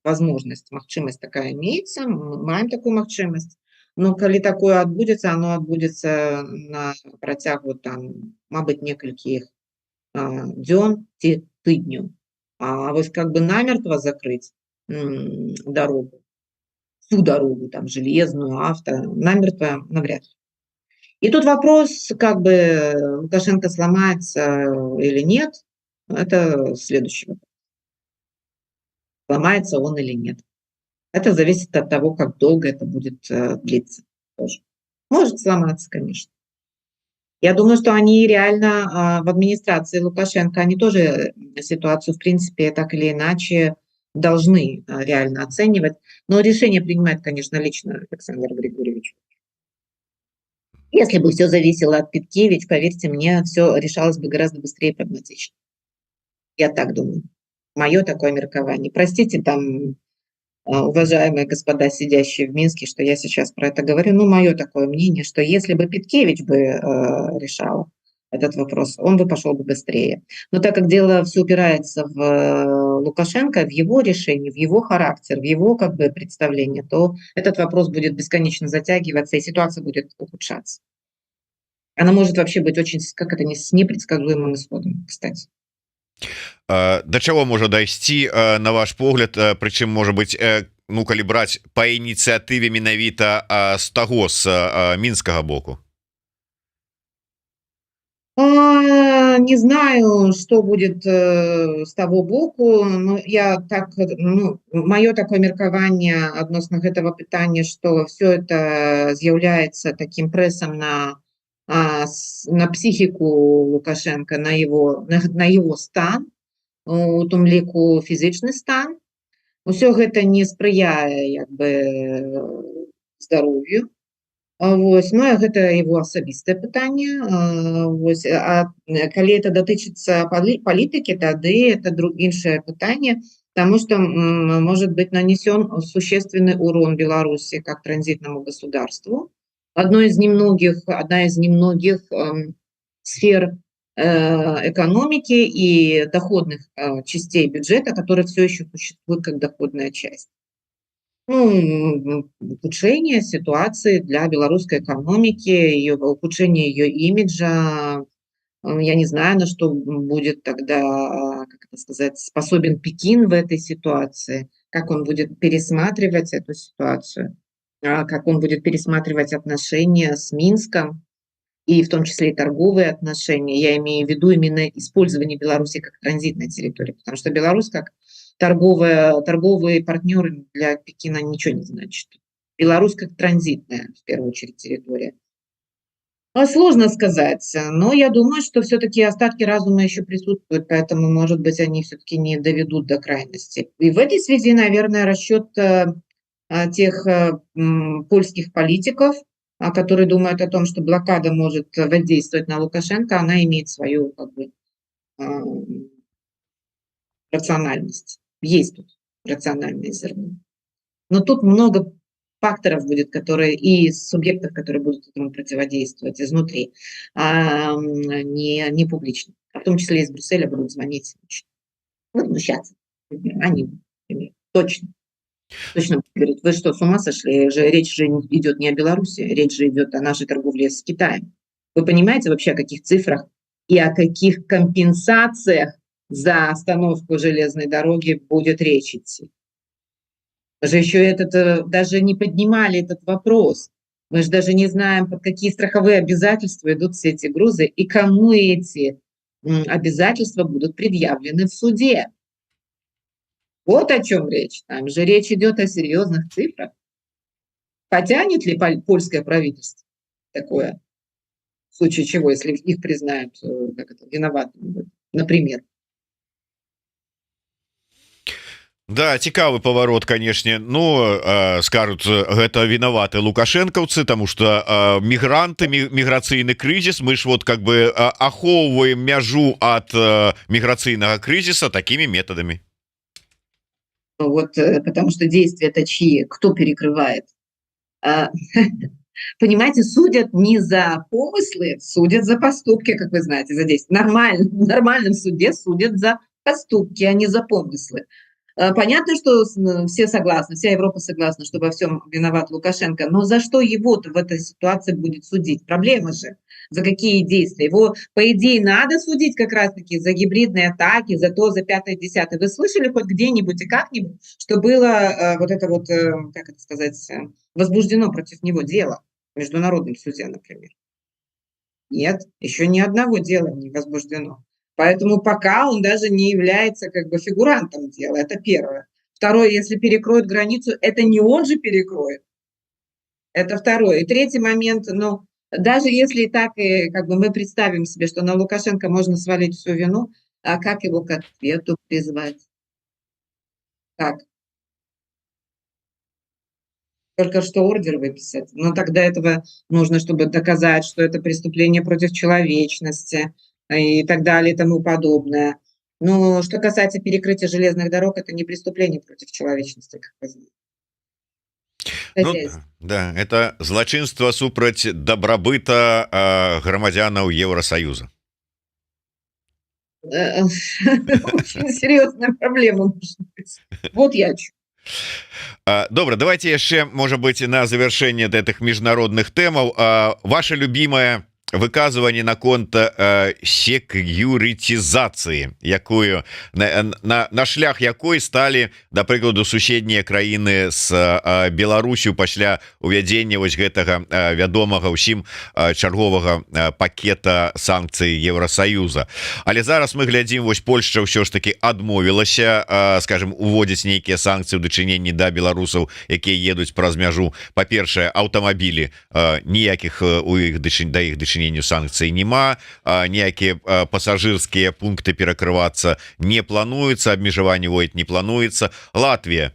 возможность, магчимасць такая имеется, мы маем такую магчымасць. Но калі такое адбудзецца, оно адбудзецца на працягу там, мабыць, некалькіх дзён ці тыдню. А вось как бы намертво закрыть дорогу, всю дорогу, там, железную, авто, намертво навряд ли. И тут вопрос, как бы Лукашенко сломается или нет, это следующий вопрос. Сломается он или нет. Это зависит от того, как долго это будет длиться тоже. Может сломаться, конечно. Я думаю, что они реально в администрации Лукашенко, они тоже ситуацию, в принципе, так или иначе должны реально оценивать. Но решение принимает, конечно, лично Александр Григорьевич. Если бы все зависело от Питкевич, поверьте мне, все решалось бы гораздо быстрее и прагматичнее. Я так думаю. Мое такое меркование. Простите, там, уважаемые господа, сидящие в Минске, что я сейчас про это говорю, но мое такое мнение, что если бы Питкевич бы решал этот вопрос, он бы пошел бы быстрее. Но так как дело все упирается в Лукашенко, в его решение, в его характер, в его как бы представление, то этот вопрос будет бесконечно затягиваться, и ситуация будет ухудшаться. Она может вообще быть очень, как это, с непредсказуемым исходом, кстати. Да чаго можа дайсці на ваш погляд, прычым можа быть, ну калі браць по ініцыятыве менавіта з таго з мінскага боку? Не знаю, что будет с того боку, но я так, ну, мое такое меркаванне адносна гэтага пытання, что все это з'яўляецца таким прессом на психику Лукашенко, на его стан, у тым ліку фізычны стан. Усё гэта не спрыяе як бы здароўю. Вось, ну, гэта его асабістае пытанне. Вось, калі это датычыцца палітыкі, тады это іншае пытанне, потому что может быть нанесен существенный урон Беларуси как транзитному государству. Одна из немногих сфер экономики и доходных частей бюджета, которые все еще существуют как доходная часть. Ну, ухудшение ситуации для белорусской экономики, ухудшение ее имиджа. Я не знаю, на что будет тогда, как это сказать, способен Пекин в этой ситуации, как он будет пересматривать эту ситуацию, как он будет пересматривать отношения с Минском, и в том числе и торговые отношения. Я имею в виду именно использование Беларуси как транзитной территории, потому что Беларусь как торговые партнеры для Пекина ничего не значит. Беларусь как транзитная, в первую очередь, территория. Сложно сказать, но я думаю, что все-таки остатки разума еще присутствуют, поэтому, может быть, они все-таки не доведут до крайности. И в этой связи, наверное, расчет тех польских политиков, которые думают о том, что блокада может воздействовать на Лукашенко, она имеет свою как бы рациональность. Есть тут рациональные зерно. Но тут много факторов будет, которые и субъектов, которые будут этому противодействовать изнутри, не публично. В том числе из Брюсселя будут звонить, возмущаться. Они, например, точно говорят, вы что, с ума сошли? Речь же идет не о Беларуси, речь же идет о нашей торговле с Китаем. Вы понимаете вообще, о каких цифрах и о каких компенсациях за остановку железной дороги будет речь идти? Мы же еще даже не поднимали этот вопрос. Мы же даже не знаем, под какие страховые обязательства идут все эти грузы и кому эти обязательства будут предъявлены в суде. Вот о чем речь. Там же речь идет о серьезных цифрах. Потянет ли польское правительство такое в случае чего, если их признают виноватыми, например. Да, цікавы поворот, конечно. Ну скажут, гэта виноваты лукашэнкаўцы, тому что мігранты, міграцыйны крызіс, мы ж вот как бы ахоўваем мяжу от міграцыйнага крызіса такими методами. Вот, потому что действия-то чьи? Кто перекрывает? Понимаете, судят не за помыслы, судят за поступки, как вы знаете, за действия. В нормальном суде судят за поступки, а не за помыслы. Понятно, что все согласны, вся Европа согласна, что во всем виноват Лукашенко, но за что его-то в этой ситуации будет судить? Проблема же, за какие действия? Его, по идее, надо судить как раз-таки за гибридные атаки, за то, за пятое, десятое. Вы слышали хоть где-нибудь и как-нибудь, что было вот это вот, как это сказать, возбуждено против него дело в международном суде, например? Нет, еще ни одного дела не возбуждено. Поэтому пока он даже не является как бы фигурантом дела. Это первое. Второе, если перекроют границу, это не он же перекроет. Это второе. И третий момент, ну, даже если так и как бы мы представим себе, что на Лукашенко можно свалить всю вину, а как его к ответу призвать? Как? Только что ордер выписать. Но тогда этого нужно, чтобы доказать, что это преступление против человечности и так далее и тому подобное. Но что касается перекрытия железных дорог, это не преступление против человечности, как вы знаете. Ну, да, это злачынства супраць дабрабыта грамадзянаў Евросоюза. Очень серьезная проблема. Вот я о чём. Добра, давайте яшчэ, можа быть, на завершение гэтых міжнародных тэмаў ваше любимое выказыванне наконт секьюритизацыі, якую на шлях якой сталі, да прыкладу, суседнія краіны з Беларусю пасля увядзення вось гэтага вядомага ўсім чарговага пакета санкцый Евросоюза. Але зараз мы глядзім, вось Польшча ўсё ж таки адмовілася, скажем, уводзіць нейкія санкцыі ў дачыненні да беларусаў, якія едуць праз мяжу. Па-першае, аўтамабілі ніякіх у іх да іх дачынення санкций нема, ніякія пассажирскія пункты перакрывацца не плануецца, абмежаванне войт не плануецца. Латвія,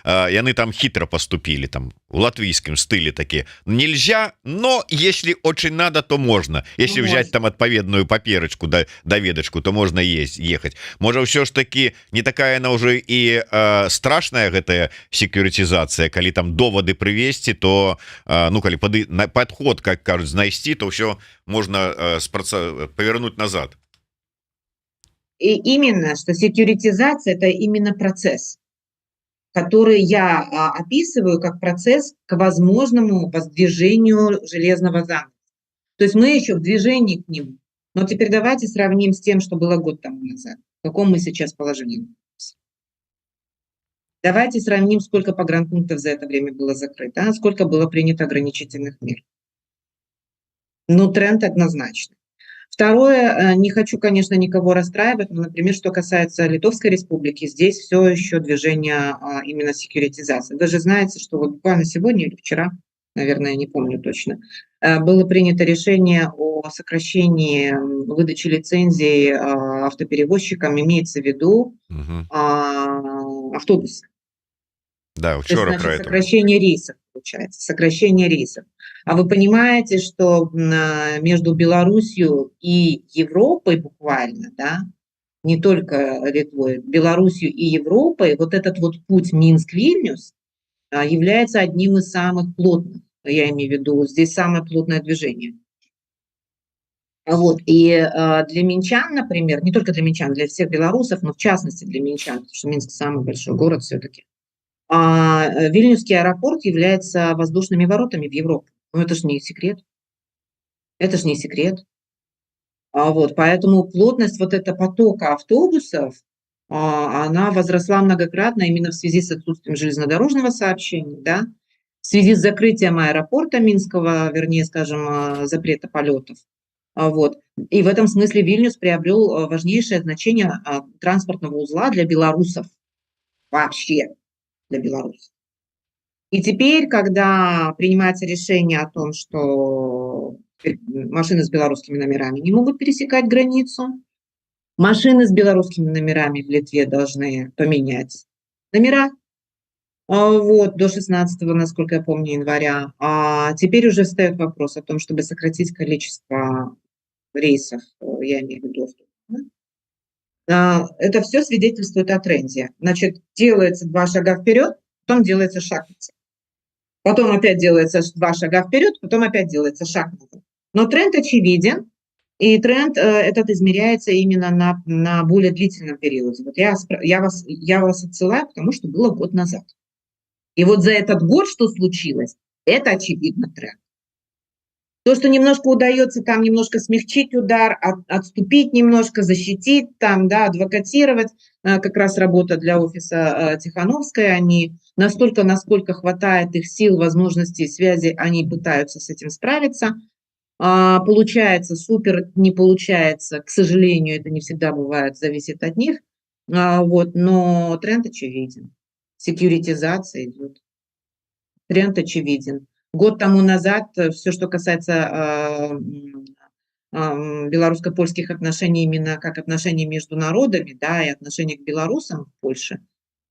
яны там хитро поступили, там в латвийском стиле такие: нельзя, но если очень надо, то можно. Если взять там отповедную паперочку, доведочку, то можно ехать. Может, все ж таки не такая она уже и страшная гэтая секьюритизация, коли там доводы привести, то ну коли подход, как кажуть, знайсці, то все можно повернуть назад. И именно, что секьюритизация — это именно процесс, который я описываю как процесс к возможному воздвижению железного занавеса. То есть мы еще в движении к нему. Но теперь давайте сравним с тем, что было год тому назад. В каком мы сейчас положении находимся. Давайте сравним, сколько погранпунктов за это время было закрыто, сколько было принято ограничительных мер. Ну, тренд однозначный. Второе, не хочу, конечно, никого расстраивать, но, например, что касается Литовской Республики, здесь все еще движение именно секьюритизации. Вы же знаете, что вот буквально сегодня или вчера, наверное, я не помню точно, было принято решение о сокращении выдачи лицензий автоперевозчикам, имеется в виду автобусы. Да, вчера про это. Сокращение рейсов, получается, сокращение рейсов. А вы понимаете, что между Беларусью и Европой буквально, да, не только Литвой, Беларусью и Европой, вот этот вот путь Минск-Вильнюс является одним из самых плотных, я имею в виду, здесь самое плотное движение. Вот, и для минчан, например, не только для минчан, для всех белорусов, но в частности для минчан, потому что Минск самый большой город все-таки, Вильнюсский аэропорт является воздушными воротами в Европу. Ну, это же не секрет. Это же не секрет. Вот, поэтому плотность вот этого потока автобусов, она возросла многократно именно в связи с отсутствием железнодорожного сообщения, да, в связи с закрытием аэропорта Минского, вернее, скажем, запрета полетов. Вот. И в этом смысле Вильнюс приобрел важнейшее значение транспортного узла для белорусов. Вообще для белорусов. И теперь, когда принимается решение о том, что машины с белорусскими номерами не могут пересекать границу. Машины с белорусскими номерами в Литве должны поменять номера. Вот, до 16, насколько я помню, января. А теперь уже встает вопрос о том, чтобы сократить количество рейсов, я имею в виду. Это все свидетельствует о тренде. Значит, делается 2 шага вперед, потом делается шаг назад. Потом опять делается 2 шага вперед, потом опять делается шаг назад. Но тренд очевиден, и тренд этот измеряется именно на более длительном периоде. Вот я вас отсылаю, потому что было год назад. И вот за этот год что случилось, это очевидно тренд. То, что немножко удается там немножко смягчить удар, отступить немножко, защитить, там, да, адвокатировать, как раз работа для офиса Тихановской, они настолько, насколько хватает их сил, возможностей, связи, они пытаются с этим справиться. Получается супер, не получается, к сожалению, это не всегда бывает, зависит от них, вот, но тренд очевиден. Секьюритизация идет. Тренд очевиден. Год тому назад все, что касается белорусско-польских отношений, именно как отношений между народами, да, и отношений к белорусам в Польше,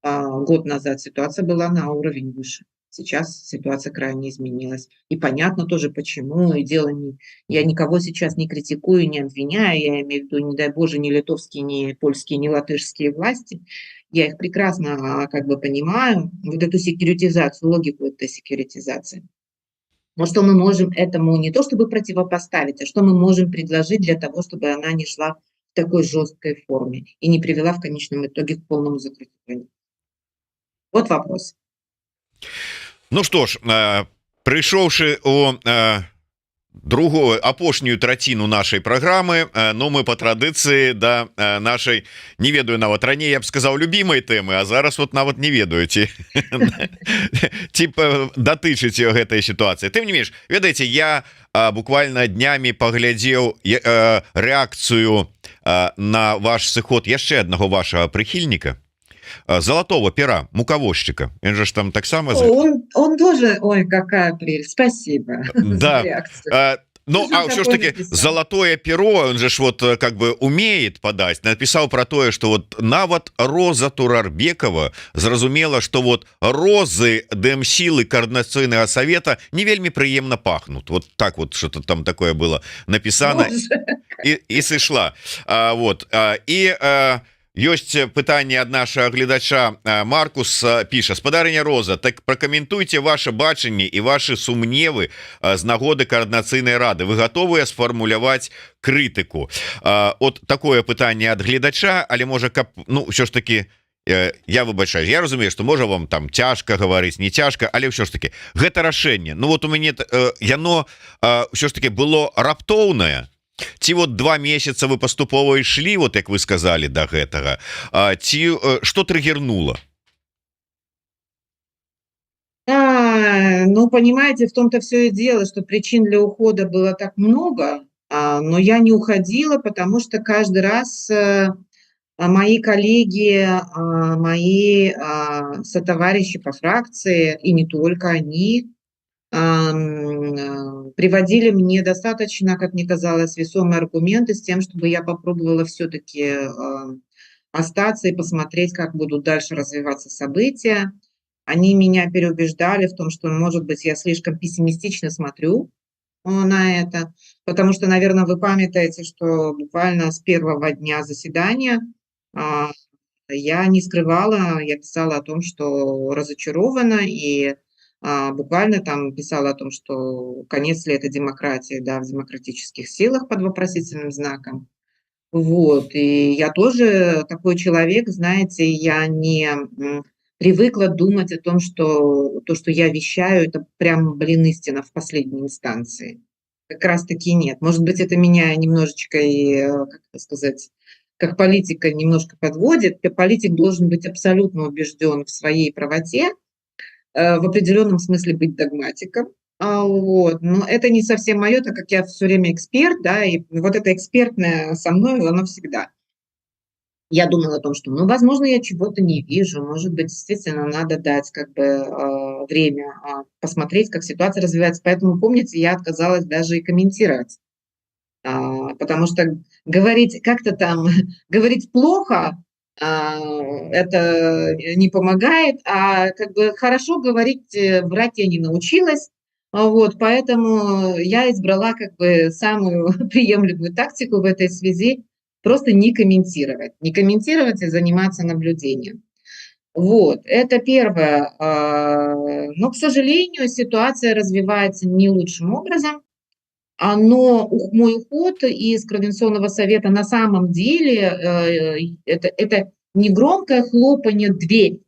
год назад ситуация была на уровень выше. Сейчас ситуация крайне изменилась. И понятно тоже почему. И дело не... Я никого сейчас не критикую, не обвиняю. Я имею в виду, не дай Боже, ни литовские, ни польские, ни латышские власти. Я их прекрасно как бы понимаю. Вот эту секьюритизацию, логику этой секьюритизации. Но что мы можем этому не то чтобы противопоставить, а что мы можем предложить для того, чтобы она не шла в такой жесткой форме и не привела в конечном итоге к полному закрытию границ. Вот вопрос. Ну что ж, прыйшоўшы у другую апошнюю траціну нашай праграмы, но мы по традыцыі да нашай, не ведаю, нават раней я б сказаў, любімай тэмы, а зараз вот нават не ведаю ці датычыць гэтай сітуацыі. Тым не менш, ведаеце, я буквально днямі паглядзеў рэакцыю на ваш сыход яшчэ аднаго вашага прыхільніка, Золотого пера, муковозчика. Он же там так само... Он тоже... Ой, какая прелесть. Спасибо за реакцию. Ну, а все ж таки, золотое перо, он же ж вот как бы умеет подать. Написал про то, что вот нават Роза Турарбекова зразумела, что вот розы Дэмсілы координационного совета не вельми приемно пахнут. Вот так вот что-то там такое было написано. И сышла. Вот. И... Ёсць пытанне ад нашага гледача. Маркус піша: спадарыня Роза, так пракаментуйте ваше бачанне і ваши сумневы з нагоды координацыйнай рады. Вы готовыя сфармуляваць крытыку? От такое пытанне ад гледача, але можа, каб, ну, ўсё ж таки, я выбачаю, я разумею, что можа вам там цяжка гаварыць, не цяжка, але ўсё ж таки гэта рашэнне. Ну вот у мяне яно ўсё ж таки было раптоўнае. Ці вот 2 месяца вы паступова ішлі, вот як вы сказали до гэтага, ці что триггернуло? Ну, понимаете, в том-то все и дело, что причин для ухода было так много, но я не уходила, потому что каждый раз мои коллеги, мои сотоварищи по фракции, и не только они, приводили мне достаточно, как мне казалось, весомые аргументы с тем, чтобы я попробовала все-таки остаться и посмотреть, как будут дальше развиваться события. Они меня переубеждали в том, что, может быть, я слишком пессимистично смотрю на это, потому что, наверное, вы памятаете, что буквально с первого дня заседания я не скрывала, я писала о том, что разочарована, и буквально там писала о том, что конец ли это демократии, да, в демократических силах под вопросительным знаком. Вот, и я тоже такой человек, знаете, я не привыкла думать о том, что то, что я вещаю, это прям, блин, истина в последней инстанции. Как раз-таки нет. Может быть, это меня немножечко, как это сказать, как политика немножко подводит. Политик должен быть абсолютно убежден в своей правоте, в определенном смысле быть догматиком. Вот. Но это не совсем мое, так как я все время эксперт, да, и вот это экспертное со мной, оно всегда. Я думала о том, что, ну, возможно, я чего-то не вижу, может быть, действительно надо дать как бы время посмотреть, как ситуация развивается. Поэтому, помните, я отказалась даже и комментировать. Потому что говорить как-то там, говорить плохо, это не помогает, а как бы хорошо говорить, врать я не научилась. Вот, поэтому я избрала как бы самую приемлемую тактику в этой связи: просто не комментировать. Не комментировать и заниматься наблюдением. Вот, это первое. Но, к сожалению, ситуация развивается не лучшим образом. Но мой уход из Координационного совета на самом деле, это не громкое хлопанье двери.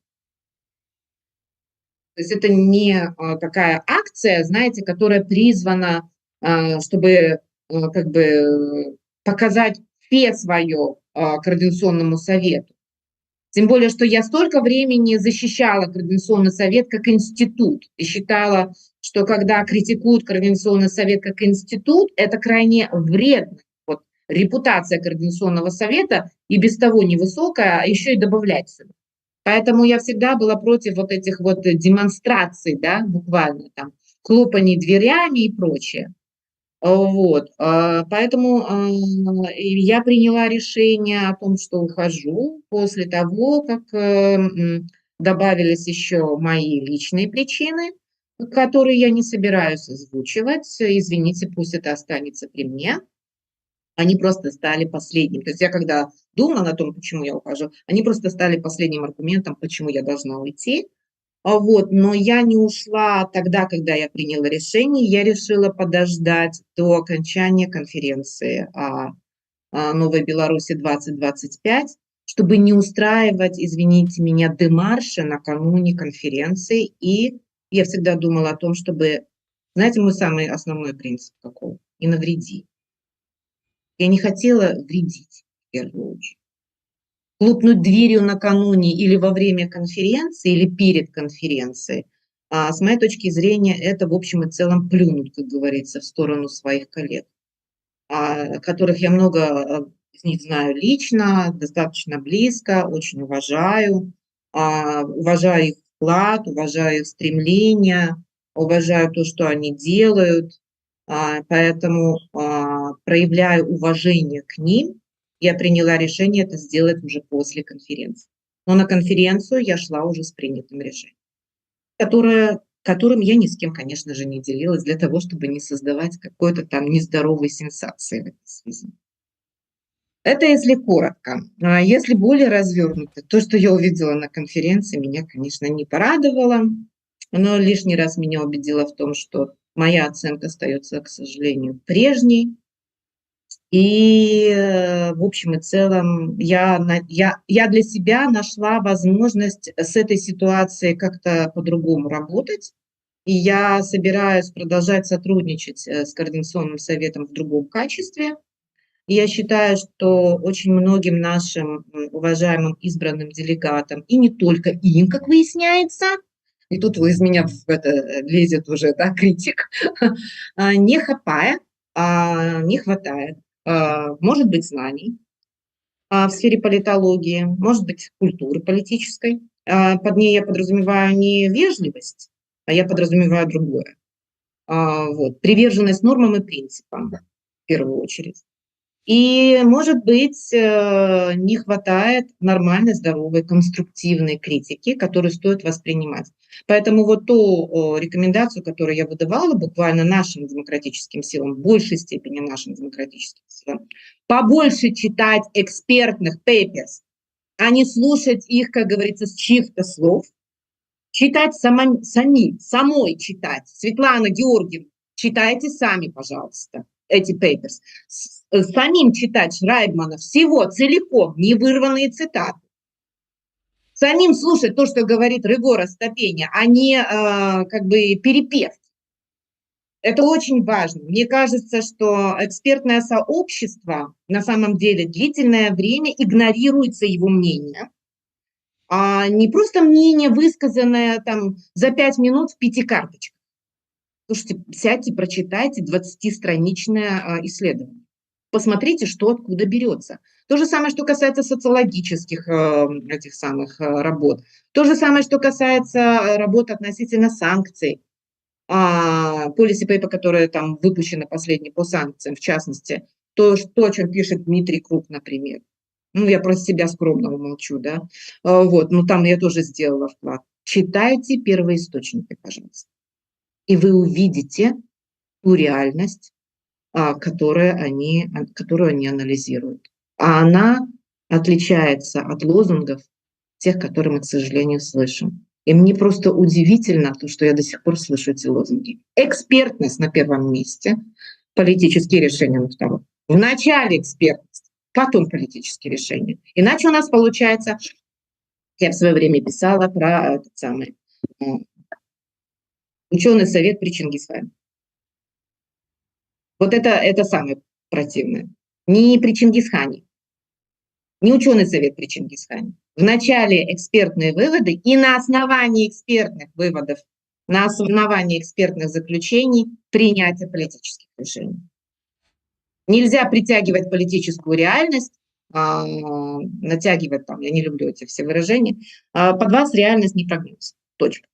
То есть это не такая акция, знаете, которая призвана, чтобы как бы показать фе свое Координационному совету. Тем более, что я столько времени защищала Координационный совет как институт и считала, что когда критикуют Координационный совет как институт, это крайне вредно. Вот репутация Координационного совета и без того невысокая, а еще и добавлять сюда. Поэтому я всегда была против вот этих вот демонстраций, да, буквально там, хлопаний дверями и прочее. Вот, поэтому, я приняла решение о том, что ухожу после того, как, добавились еще мои личные причины, которые я не собираюсь озвучивать. Извините, пусть это останется при мне. Они просто стали последним. То есть я когда думала о том, почему я ухожу, они просто стали последним аргументом, почему я должна уйти. Вот, но я не ушла тогда, когда я приняла решение. Я решила подождать до окончания конференции о Новой Беларуси 2025, чтобы не устраивать, извините меня, демарши накануне конференции. И я всегда думала о том, чтобы, знаете, мой самый основной принцип какой? Не навреди. Я не хотела вредить, в первую очередь. Хлопнуть дверью накануне или во время конференции, или перед конференцией, с моей точки зрения, это в общем и целом плюнуть, как говорится, в сторону своих коллег, которых я много из них знаю лично, достаточно близко, очень уважаю. Уважаю их вклад, уважаю их стремления, уважаю то, что они делают. Поэтому, проявляю уважение к ним. Я приняла решение это сделать уже после конференции. Но на конференцию я шла уже с принятым решением, которым я ни с кем, конечно же, не делилась, для того, чтобы не создавать какой-то там нездоровой сенсации в этой связи. Это если коротко. А если более развернуто, то, что я увидела на конференции, меня, конечно, не порадовало, но лишний раз меня убедило в том, что моя оценка остается, к сожалению, прежней. И, в общем и целом, я для себя нашла возможность с этой ситуацией как-то по-другому работать. И я собираюсь продолжать сотрудничать, с Координационным советом в другом качестве. И я считаю, что очень многим нашим, уважаемым избранным делегатам, и не только им, как выясняется, и тут из меня в это лезет уже, да, критик, не не хватает, может быть, знаний, в сфере политологии, может быть, культуры политической. Под ней я подразумеваю не вежливость, а я подразумеваю другое. Вот, приверженность нормам и принципам, в первую очередь. И, может быть, не хватает нормальной, здоровой, конструктивной критики, которую стоит воспринимать. Поэтому вот ту рекомендацию, которую я выдавала буквально нашим демократическим силам, в большей степени нашим демократическим силам, побольше читать экспертных papers, а не слушать их, как говорится, с чьих-то слов, читать самой читать. Светлана Георгиевна, читайте сами, пожалуйста, эти papers. Самим читать Шрайбмана всего целиком, не вырванные цитаты. Самим слушать то, что говорит Рыгор Стапеня, а не как бы перепев. Это очень важно. Мне кажется, что экспертное сообщество на самом деле длительное время игнорируется его мнение, а не просто мнение, высказанное там за 5 минут в 5 карточках. Слушайте, сядьте, прочитайте 20-страничное исследование. посмотрите, что откуда берется. То же самое, что касается социологических этих самых работ. То же самое, что касается работ относительно санкций. Policy paper, которые там выпущены последние по санкциям, в частности, то, о чем пишет Дмитрий Круг, например. Ну, я про себя скромного молчу, да. Вот, но там я тоже сделала вклад. Читайте первоисточники, пожалуйста, и вы увидите ту реальность, которую они анализируют. А она отличается от лозунгов тех, которые мы, к сожалению, слышим. И мне просто удивительно то, что я до сих пор слышу эти лозунги. Экспертность на первом месте, политические решения на втором. Вначале экспертность, потом политические решения. Иначе у нас получается, я в свое время писала про этот самый ученый совет при Чингисхане. Вот это самое противное. Не при Чингисхане, не ученый совет при Чингисхане. Вначале экспертные выводы, и на основании экспертных выводов, на основании экспертных заключений принятие политических решений. Нельзя притягивать политическую реальность, натягивать там, я не люблю эти все выражения, под вас реальность не прогнется. Точка.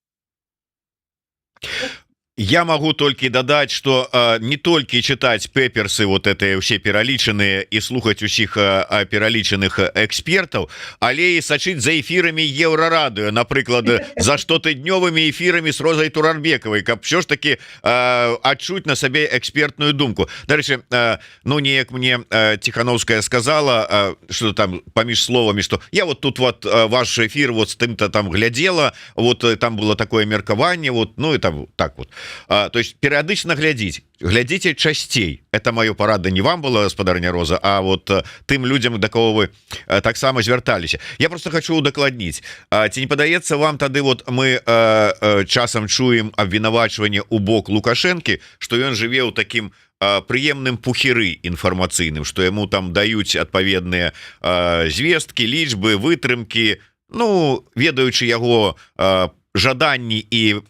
Я могу только дадать, что не только читать пеперсы вот это все пералічаныя и слухать усіх пералічаных экспертов, але и сочить за эфирами Еврорадио, например, за штотыднёвыми эфирами с Розой Турарбековой, как все ж таки отчуть на себе экспертную думку. Дальше, ну неяк мне Тихановская сказала, что там поміж словами, что я вот тут вот ваш эфир вот с тым-то там глядела, вот там было такое меркаванне, вот, ну и там так вот. То есть перыядычна глядзіце часцей. Это маё парада не вам было, гаспадарня Роза, а вот тым людям, да кого вы таксама звярталіся. Я просто хочу удакладніць, ці не падаецца вам тады вот мы часам чуем абвінавачванне ў бок Лукашэнкі, што ён жыве ў такім прыемным пухеры інфармацыйным, што яму там даюць адпаведныя звесткі, лічбы, вытрымкі, ну ведаючы яго жаданні і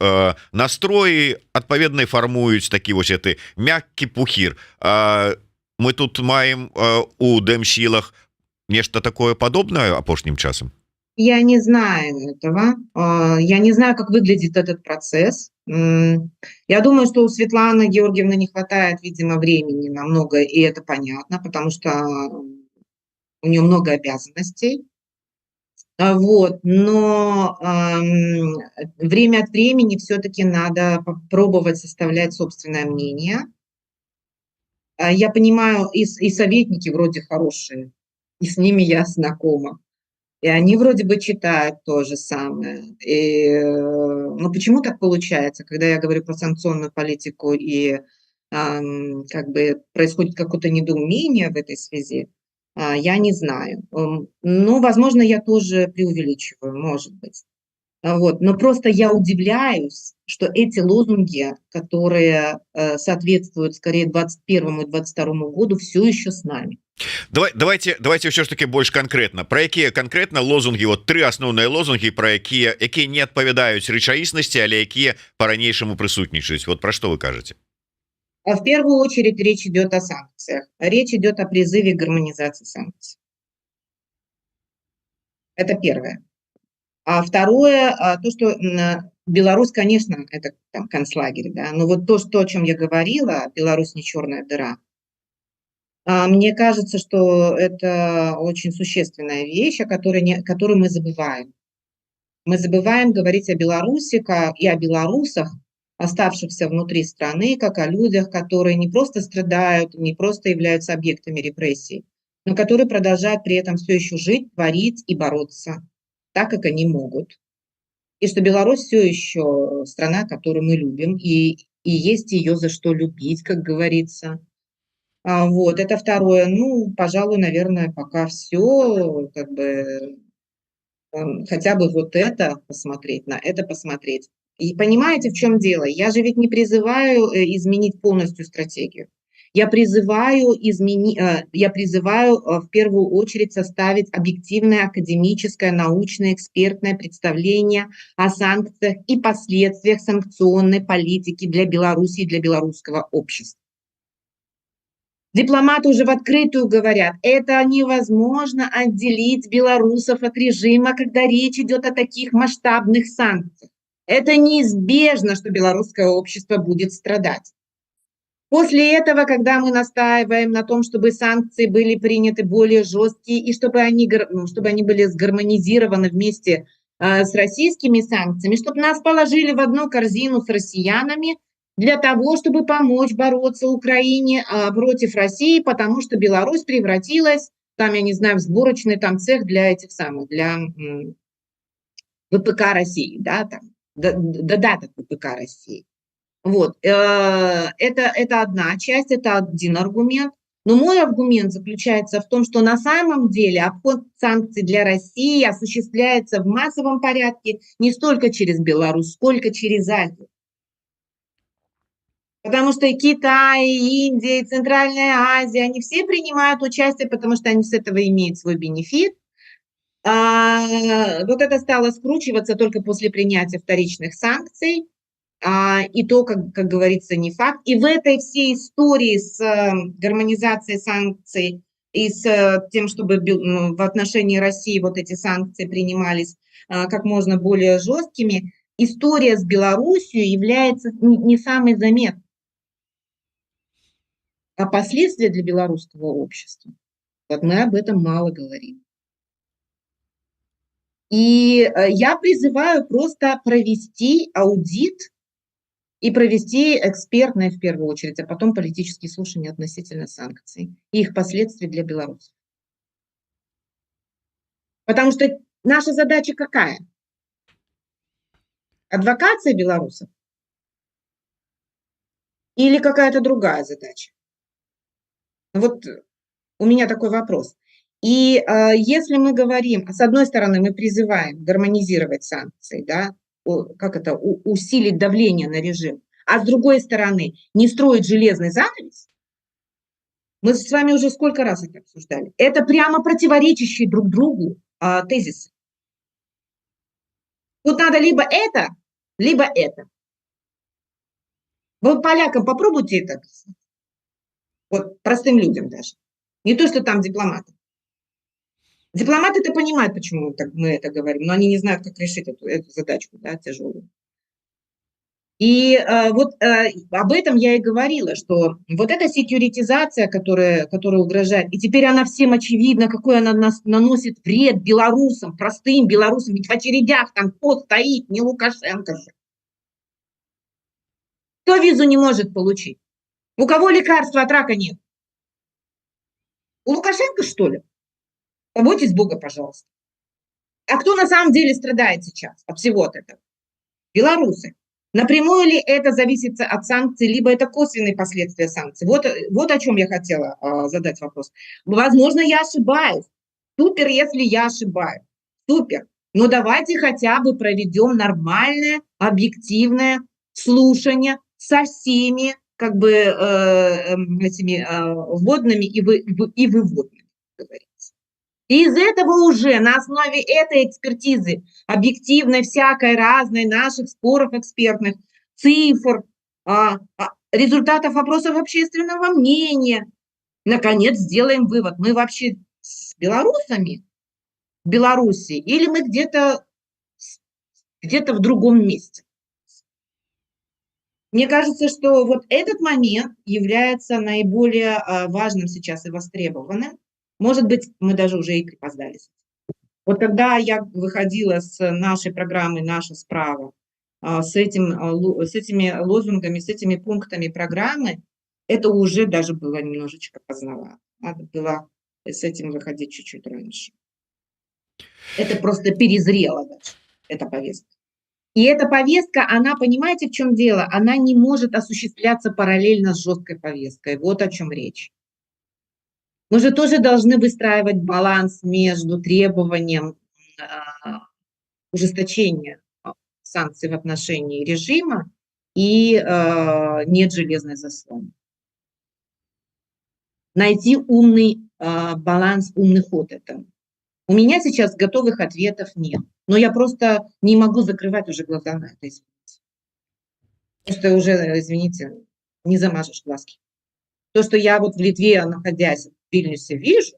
настроі адпаведна фармуюць такі вось гэты мяккі пухір. Мы тут маем у дэмсілах нешта такое падобнае апошнім часам? Я не знаю этого. Я не знаю, как выглядит этот процесс. Я думаю, что у Светланы Георгиевны не хватает, видимо, времени на многое, и это понятно, потому что у нее много обязанностей. Вот, но время от времени все-таки надо попробовать составлять собственное мнение. Я понимаю, и советники вроде хорошие, и с ними я знакома. И они вроде бы читают то же самое. Но почему так получается, когда я говорю про санкционную политику и как бы происходит какое-то недоумение в этой связи? Я не знаю. Ну, возможно, я тоже преувеличиваю, может быть. Вот. Но просто я удивляюсь, что эти лозунги, которые соответствуют скорее 21 и 22 году, все еще с нами. Давайте ўсё ж таки больш канкрэтна. Пра якія канкрэтна лозунгі, вот тры асноўныя лозунгі, пра якія не адпавядаюць рэчаіснасці, але якія по-ранейшаму прысутнічаюць. Вот пра што вы кажаце? В первую очередь речь идет о санкциях. Речь идет о призыве к гармонизации санкций. Это первое. А второе, то, что Беларусь, конечно, это там концлагерь, да, но вот то, о чем я говорила, Беларусь не черная дыра, мне кажется, что это очень существенная вещь, о которой мы забываем. Мы забываем говорить о Беларуси и о белорусах, оставшихся внутри страны, как о людях, которые не просто страдают, не просто являются объектами репрессий, но которые продолжают при этом все еще жить, творить и бороться так, как они могут. И что Беларусь все еще страна, которую мы любим, и есть ее за что любить, как говорится. Вот, это второе. Ну, пожалуй, наверное, пока все, как бы, хотя бы вот это посмотреть, на это посмотреть. И понимаете, в чем дело? Я же ведь не призываю изменить полностью стратегию. Я призываю в первую очередь составить объективное академическое, научное, экспертное представление о санкциях и последствиях санкционной политики для Беларуси и для белорусского общества. Дипломаты уже в открытую говорят, это невозможно отделить белорусов от режима, когда речь идет о таких масштабных санкциях. Это неизбежно, что белорусское общество будет страдать. После этого, когда мы настаиваем на том, чтобы санкции были приняты более жесткие и чтобы они были сгармонизированы вместе с российскими санкциями, чтобы нас положили в одну корзину с россиянами для того, чтобы помочь бороться Украине против России, потому что Беларусь превратилась, там, я не знаю, в сборочный там цех для этих самых, для ВПК России, да, там, додаток ВПК России. Вот, это одна часть, это один аргумент. Но мой аргумент заключается в том, что на самом деле обход санкций для России осуществляется в массовом порядке не столько через Беларусь, сколько через Азию. Потому что и Китай, и Индия, и Центральная Азия, они все принимают участие, потому что они с этого имеют свой бенефит. Вот это стало скручиваться только после принятия вторичных санкций. И то, как говорится, не факт. И в этой всей истории с гармонизацией санкций и с тем, чтобы в отношении России вот эти санкции принимались как можно более жесткими, история с Белоруссией является не самой заметной. А последствия для белорусского общества, вот мы об этом мало говорим. И я призываю просто провести аудит и провести экспертное, в первую очередь, а потом политические слушания относительно санкций и их последствий для белорусов. Потому что наша задача какая? Адвокация белорусов? Или какая-то другая задача? Вот у меня такой вопрос. И если мы говорим, с одной стороны, мы призываем гармонизировать санкции, да, усилить давление на режим, а с другой стороны, не строить железный занавес, мы с вами уже сколько раз это обсуждали. Это прямо противоречащие друг другу тезисы. Тут надо либо это, либо это. Вы полякам попробуйте это объяснить. Вот простым людям даже. Не то, что там дипломаты. Дипломаты-то понимают, почему мы это говорим, но они не знают, как решить эту задачку, да, тяжелую. И об этом я и говорила, что вот эта секьюритизация, которая угрожает, и теперь она всем очевидна, какой она наносит вред белорусам, простым белорусам, ведь в очередях там кто стоит, не Лукашенко же. Кто визу не может получить? У кого лекарства от рака нет? У Лукашенко, что ли? Побойтесь Бога, пожалуйста. А кто на самом деле страдает сейчас от всего этого? Белорусы. Напрямую ли это зависит от санкций, либо это косвенные последствия санкций? Вот о чем я хотела задать вопрос. Возможно, я ошибаюсь. Супер, если я ошибаюсь. Супер. Но давайте хотя бы проведем нормальное, объективное слушание со всеми этими вводными и выводными, как говорится. И из этого уже на основе этой экспертизы, объективной, всякой разной, наших споров экспертных, цифр, результатов опросов общественного мнения, наконец сделаем вывод. Мы вообще с белорусами в Беларуси или мы где-то в другом месте? Мне кажется, что вот этот момент является наиболее важным сейчас и востребованным. Может быть, мы даже уже и припоздались. Вот когда я выходила с нашей программы «Наша справа», с этими лозунгами, с этими пунктами программы, это уже даже было немножечко поздновато. Надо было с этим выходить чуть-чуть раньше. Это просто перезрело даже, эта повестка. И эта повестка, она, понимаете, в чем дело? Она не может осуществляться параллельно с жесткой повесткой. Вот о чем речь. Мы же тоже должны выстраивать баланс между требованием ужесточения санкций в отношении режима и нет железной заслоны. Найти умный баланс, умный ход этому. У меня сейчас готовых ответов нет, но я просто не могу закрывать уже глаза на это. Просто уже, извините, не замажешь глазки. То, что я вот в Литве, находясь в Вильнюсе, вижу,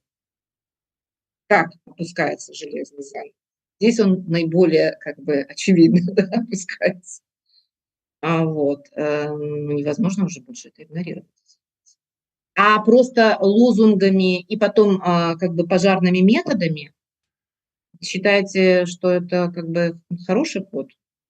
как опускается железный занавес, здесь он наиболее как бы очевидно, да, опускается. Ну, невозможно уже больше это игнорировать. А просто лозунгами и потом, как бы пожарными методами считаете, что это как бы хороший ход?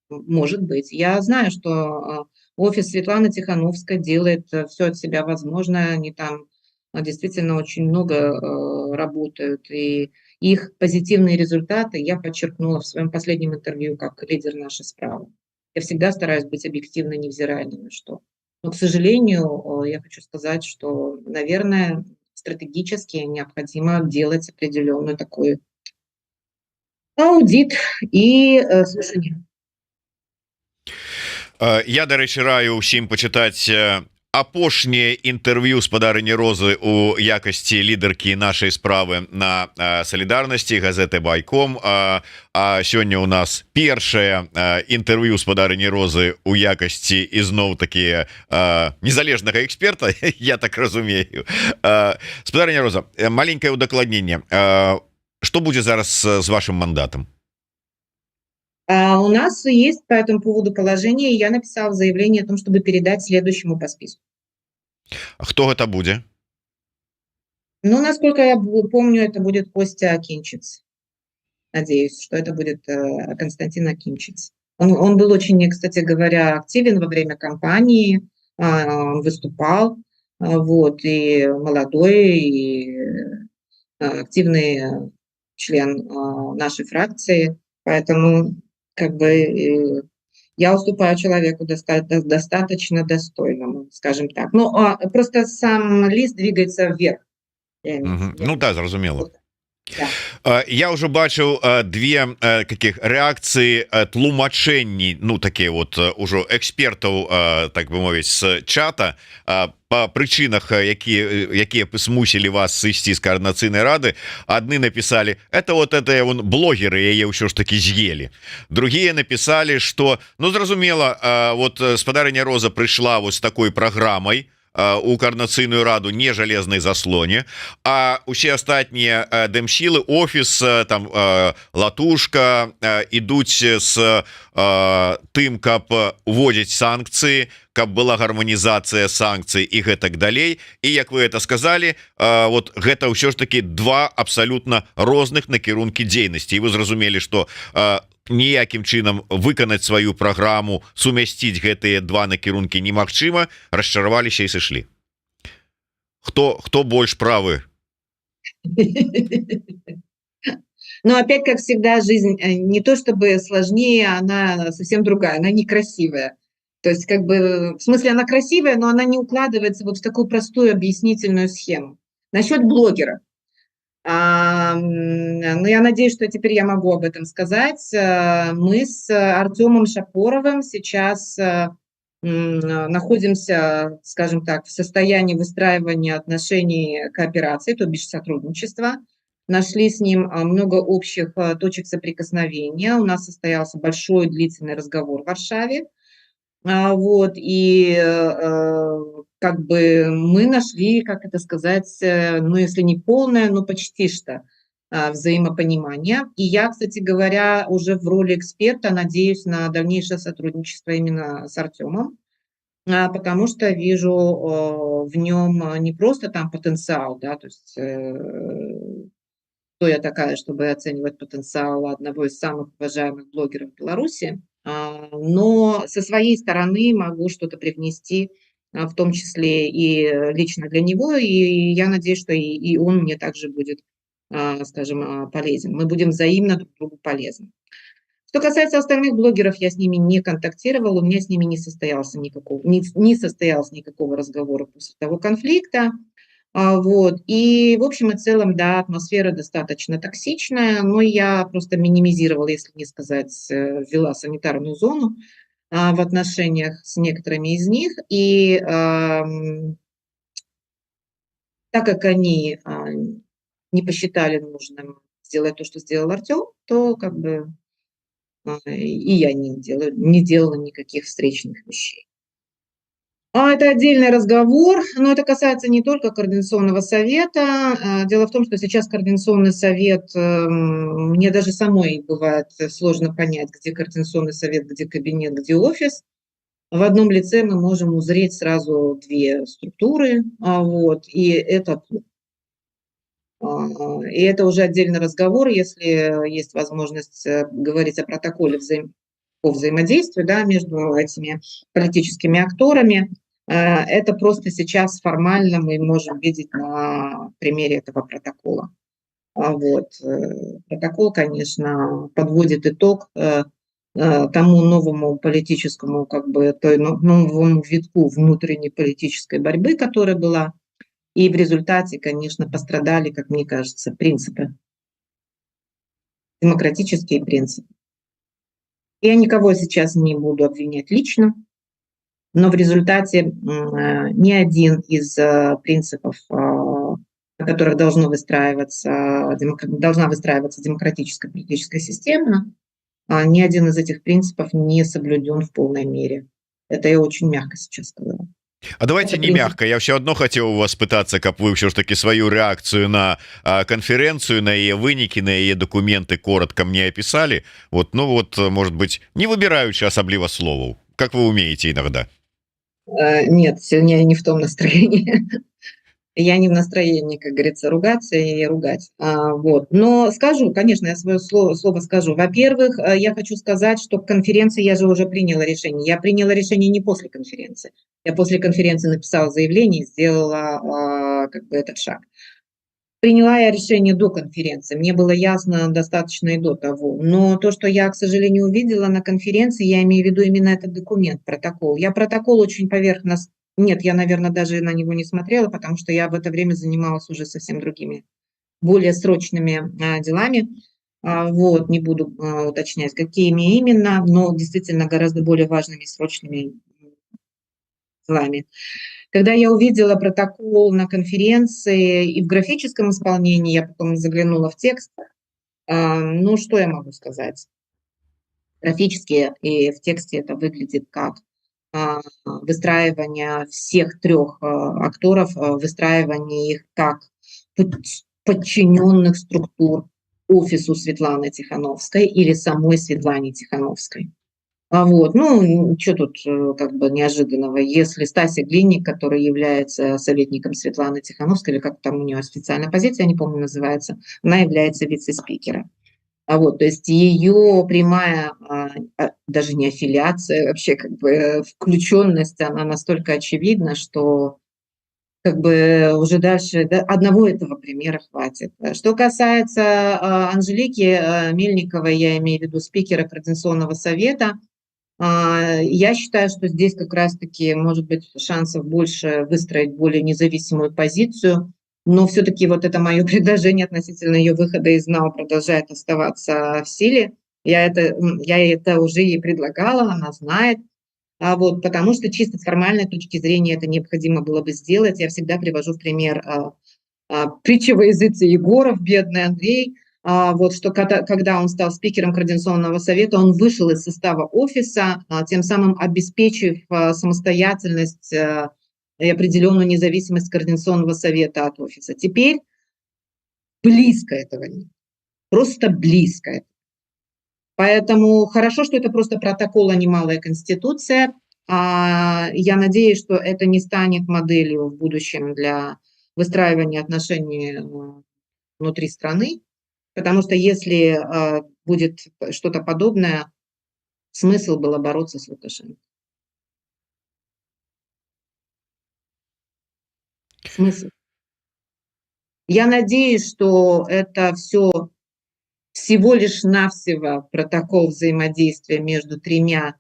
Может быть. Я знаю, что офис Светланы Тихановской делает все от себя возможное. Они там действительно очень много работают. И их позитивные результаты я подчеркнула в своем последнем интервью как лидер нашей справы. Я всегда стараюсь быть объективной, невзирая ни на что. Но, к сожалению, я хочу сказать, что, наверное, стратегически необходимо делать определенную такую аудит и слушание. Я, дарэчы, раю ўсім пачытаць апошняе інтэрв'ю спадарыні Розы у якасці лідаркі нашай справы на салідарнасці газеты Байком. А сёння у нас першае інтэрв'ю спадарыні Розы у якасці ізноў такі незалежнага эксперта, я так разумею. Спадарыня Роза, маленькае удакладненне. Што будзе зараз з вашым мандатам? У нас есть по этому поводу положение, и я написала заявление о том, чтобы передать следующему по списку. Хто гэта будзе? Ну, насколько я помню, это будет Костя Акинчиц. Надеюсь, что это будет Константин Акинчиц. Он был очень, кстати говоря, активен во время кампании, он выступал, вот, и молодой, и активный член нашей фракции, поэтому как бы я уступаю человеку достаточно достойному, скажем так. Ну, просто сам лист двигается вверх. Ну да, зразумела. Да. Я уже бачыў две каких реакции тлумачэнні, ну такие вот ужо экспертаў, так бы мовіць, с чата по причинах, якія змусілі вас сысці з координацыйнай рады. Адны написали, это вот это вон блогеры яе ўсё ж таки з'ели, другие написали, что ну зразумела, вот спадарыня Роза прыйшла вот с такой программой у координацыйную раду, не железной заслоне, а усе астатнія дэмсілы, офіс, там латушка ідуць с тым, каб уводзіць санкцыі, каб была гарманізацыя санкцый і гэтак далей. І як вы это сказали, вот гэта ўсё ж таки два абсолютно розных накірункі дзейнасці. І вы зразумелі, что ніякім чынам выканаць сваю праграму, сумясціць гэтыя два накірункі немагчыма, расчараваліся і сышлі. Хто больш правы? Но опять, как всегда, жизнь не то чтобы сложнее, она совсем другая, она некрасивая. То есть, как бы, в смысле, она красивая, но она не укладывается вот в такую простую объяснительную схему. Насчет блогера. Ну, я надеюсь, что теперь я могу об этом сказать. Мы с Артемом Шапоровым сейчас находимся, скажем так, в состоянии выстраивания отношений кооперации, то бишь сотрудничества. Нашли с ним много общих точек соприкосновения. У нас состоялся большой длительный разговор в Варшаве. Вот, и как бы мы нашли, как это сказать, ну, если не полное, но почти что взаимопонимание. И я, кстати говоря, уже в роли эксперта надеюсь на дальнейшее сотрудничество именно с Артемом, потому что вижу в нем не просто там потенциал, да, то есть кто я такая, чтобы оценивать потенциал одного из самых уважаемых блогеров Беларуси, но со своей стороны могу что-то привнести, в том числе и лично для него, и я надеюсь, что и он мне также будет, скажем, полезен. Мы будем взаимно друг другу полезны. Что касается остальных блогеров, я с ними не контактировала, у меня с ними не состоялось никакого разговора после того конфликта. Вот. И в общем и целом, да, атмосфера достаточно токсичная, но я просто минимизировала, если не сказать, ввела санитарную зону в отношениях с некоторыми из них. И так как они не посчитали нужным сделать то, что сделал Артем, то как бы и я не делала никаких встречных вещей. Это отдельный разговор, но это касается не только Координационного совета. Дело в том, что сейчас Координационный совет, мне даже самой бывает сложно понять, где Координационный совет, где кабинет, где офис. В одном лице мы можем узреть сразу две структуры, вот, и это уже отдельный разговор, если есть возможность говорить о протоколе по взаимодействию, да, между этими политическими акторами. Это просто сейчас формально мы можем видеть на примере этого протокола. Вот. Протокол, конечно, подводит итог тому новому политическому, как бы, новому витку внутренней политической борьбы, которая была. И в результате, конечно, пострадали, как мне кажется, принципы, демократические принципы. Я никого сейчас не буду обвинять лично, но в результате ни один из принципов, на которых должна выстраиваться демократическая политическая система, ни один из этих принципов не соблюден в полной мере. Это я очень мягко сейчас сказала. А давайте Это не принцип. мягко, я все одно хотел у вас пытаться, каб вы все ж таки свою реакцию на конференцию, на ее выніки, на ее документы коротко мне описали. Вот, ну вот, может быть, не выбираючи особливо словов, как вы умеете иногда. Нет, сегодня я не в том настроении. Я не в настроении, как говорится, ругаться и ругать. Вот. Но скажу, конечно, я свое слово скажу. Во-первых, я хочу сказать, что к конференции я же уже приняла решение. Я приняла решение не после конференции. Я после конференции написала заявление и сделала как бы этот шаг. Приняла я решение до конференции. Мне было ясно достаточно и до того. Но то, что я, к сожалению, увидела на конференции, я имею в виду именно этот документ, протокол. Я протокол очень поверхностно. Нет, я, наверное, даже на него не смотрела, потому что я в это время занималась уже совсем другими, более срочными делами. Вот, не буду уточнять, какими именно, но действительно гораздо более важными и срочными делами. Когда я увидела протокол на конференции и в графическом исполнении, я потом заглянула в текст, ну, что я могу сказать? Графически и в тексте это выглядит как выстраивание всех трех акторов, выстраивание их как подчиненных структур офису Светланы Тихановской или самой Светлане Тихановской. Вот, ну, что тут как бы неожиданного, если Стася Глинник, которая является советником Светланы Тихановской, или как там у нее официальная позиция, я не помню, называется, она является вице-спикером. Вот, то есть ее прямая, даже не аффилиация, вообще как бы включенность, она настолько очевидна, что как бы уже дальше одного этого примера хватит. Что касается Анжелики Мельниковой, я имею в виду спикера Координационного совета, я считаю, что здесь как раз-таки может быть шансов больше выстроить более независимую позицию, но все-таки вот это мое предложение относительно ее выхода из НАО продолжает оставаться в силе. Я это уже ей предлагала, она знает. Вот, потому что чисто с формальной точки зрения это необходимо было бы сделать. Я всегда привожу в пример притча во языце Егоров, бедный Андрей, вот что когда он стал спикером Координационного совета, он вышел из состава офиса, тем самым обеспечив самостоятельность и определенную независимость Координационного совета от офиса. Теперь близко этого нет, просто близко. Поэтому хорошо, что это просто протокол, а не малая конституция. Я надеюсь, что это не станет моделью в будущем для выстраивания отношений внутри страны, потому что если будет что-то подобное, смысл было бороться с Лукашенко. Смысл. Я надеюсь, что это всего лишь навсего протокол взаимодействия между тремя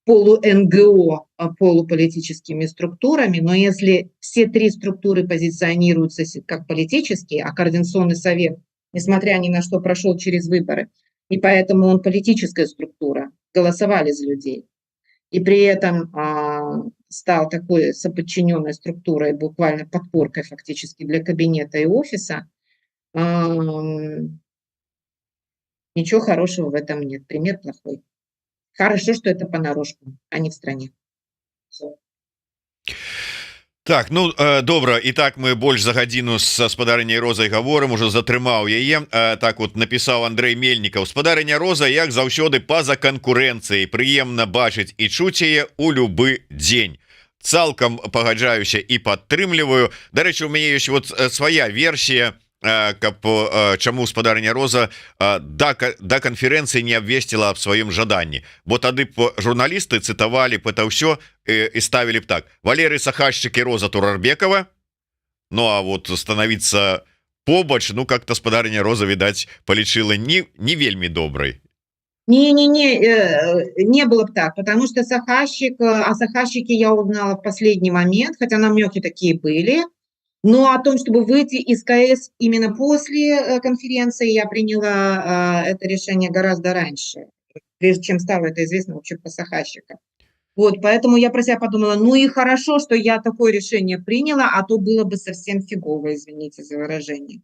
полу-НГО, полуполитическими структурами, но если все три структуры позиционируются как политические, а Координационный совет, несмотря ни на что, прошел через выборы, и поэтому он политическая структура, голосовали за людей, и при этом стал такой соподчиненной структурой, буквально подпоркой фактически для кабинета и офиса, ничего хорошего в этом нет. Пример плохой. Хорошо, что это понарошку, а не в стране. Всё. Так, ну добра, і так мы больш за гадзіну з спадарыняй Розай гаворым, уже затрымаў яе. Так вот напісаў Андрей Мельнікаў: спадарыня Роза, як заўсёды па-за канкурэнцыяй, прыемна бачыць і чуць яе у любы дзень. Цалкам пагаджаюся і падтрымліваю. Дарэчы, у мяне ёсць вот свая версія, каб чаму спадарыня Роза да канферэнцыі не абвесціла аб сваім жаданні, бо тады б журналісты цытавалі б это ўсё і ставілі б так: Валерый Сахашчык і Роза Турарбекова. Ну а вот становіцца побач, ну как-то спадарыня Роза, відаць, палічыла не вельмі добрай. Не было бы так, потому что о Сахащике я узнала в последний момент, хотя намеки такие были. Но о том, чтобы выйти из КС именно после конференции, я приняла это решение гораздо раньше, прежде чем стало это известно вообще по Сахащику. Вот, поэтому я про себя подумала, ну и хорошо, что я такое решение приняла, а то было бы совсем фигово, извините за выражение.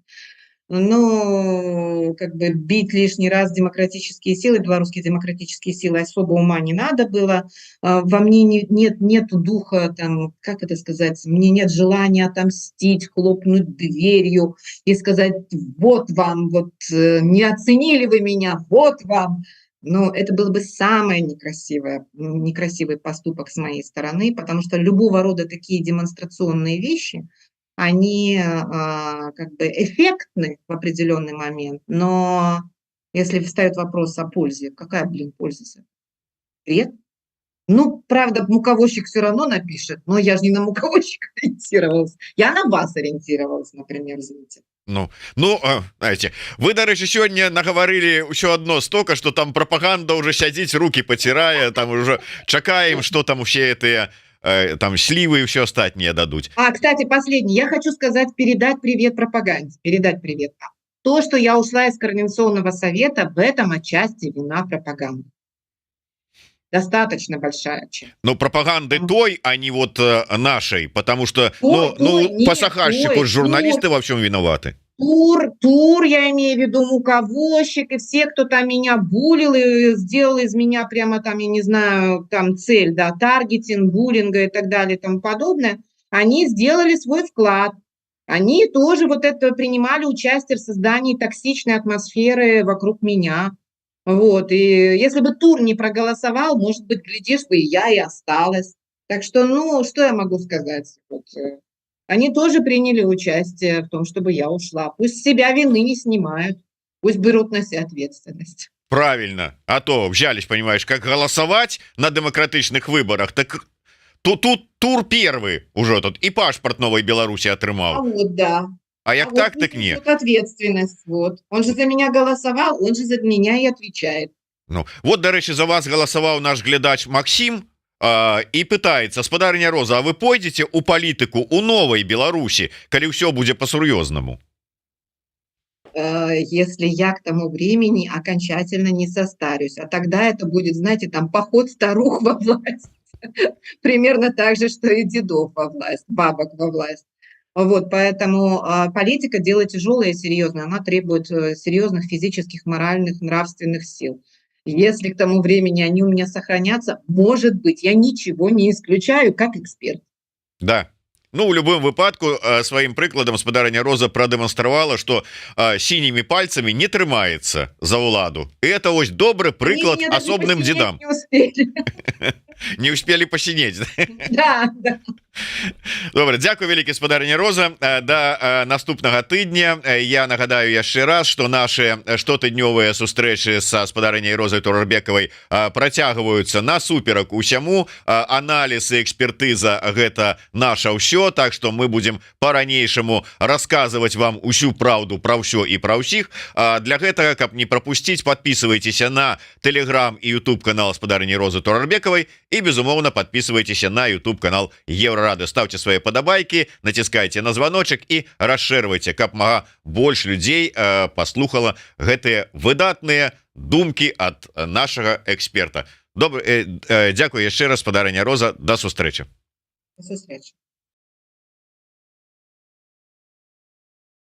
Ну, как бы бить лишний раз демократические силы, белорусские демократические силы, особо ума не надо было. Во мне нету духа, там, как это сказать, мне нет желания отомстить, хлопнуть дверью и сказать: вот вам, вот не оценили вы меня, вот вам. Но это был бы самый некрасивый поступок с моей стороны, потому что любого рода такие демонстрационные вещи, они как бы эффектны в определенный момент, но если встает вопрос о пользе, какая, польза? Вред? Ну, правда, муковозчик все равно напишет, но я же не на муковозчика ориентировалась. Я на вас ориентировалась, например, извините. Ну, знаете, вы, дарэчы, сёння наговорили ўсё одно столько, что там пропаганда уже сядзіць, руки потирая, там уже чакаем, что там все это там сливы и все остальное дадут. Кстати, последний. Я хочу сказать, передать привет пропаганде. Передать привет. То, что я ушла из Координационного совета, в этом отчасти вина пропаганды. Достаточно большая часть. Но пропаганды той, а не вот нашей, потому что по Сахащику журналисты во всем виноваты. Тур, я имею в виду муковозчик и все, кто там меня булил и сделал из меня прямо там, я не знаю, там цель, да, таргетинг, буллинга и так далее и тому подобное, они сделали свой вклад. Они тоже вот это принимали участие в создании токсичной атмосферы вокруг меня. Вот, и если бы Тур не проголосовал, может быть, глядишь бы, и я и осталась. Так что, ну, что я могу сказать? Вот, они тоже приняли участие в том, чтобы я ушла. Пусть с себя вины не снимают, пусть берут на себя ответственность. Правильно. А то взялись, понимаешь, как голосовать на демократичных выборах, так тут Тур первый уже тут и пашпорт Новой Беларуси отрымал. Вот да. А як так, так не. Ответственность, вот. Он же за меня голосовал, он же за меня и отвечает. Ну, вот, дарэчы, за вас голосовал наш глядач Максим, и пытается: спадарыня Роза, а вы пойдете у палітыку у Новой Беларуси, калі ўсё будзе по-сур'ёзнаму? Если я к тому времени окончательно не состарюсь, а тогда это будет, знаете, там поход старух во власть. Примерно так же, что и дедов во власть, бабок во власть. Вот, поэтому политика — дело тяжелое и серьезное. Она требует серьезных физических, моральных, нравственных сил. Если к тому времени они у меня сохранятся, может быть, я ничего не исключаю как эксперт. Да. Ну, у любым выпадку сваім прыкладам спадарыня Роза прадэманстравала, што сінімі пальцамі не трымаецца за ўладу. І это вось добры прыклад асобным дзедам. Не успели посинеть. Да. Добре, дзякую вялікі, спадарыня Роза. Да наступнага тыдня. Я нагадаю яшчэ раз, што нашы штотыднёвыя сустрэчы са спадарыняй Розай Турарбекавай працягваюцца насуперак усяму. Аналіз і экспертыза — гэта наша ўсё, так што мы будзем по-ранейшаму расказваць вам усю праўду пра ўсё і пра ўсіх. Для гэтага, каб не прапусціць, подписывайтеся на Telegram і YouTube канал спадарыні Розы Турарбекавай. И, безумовно, подписывайтесь на YouTube канал Еврорады, ставьте свои подобайки, натискайте на звоночек и расширвайте, каб мага больше людей послухала гэтые выдатные думки от нашего эксперта. Дякую яшчэ раз, спадарыня Роза, до сустрэчы. До сустрэчы.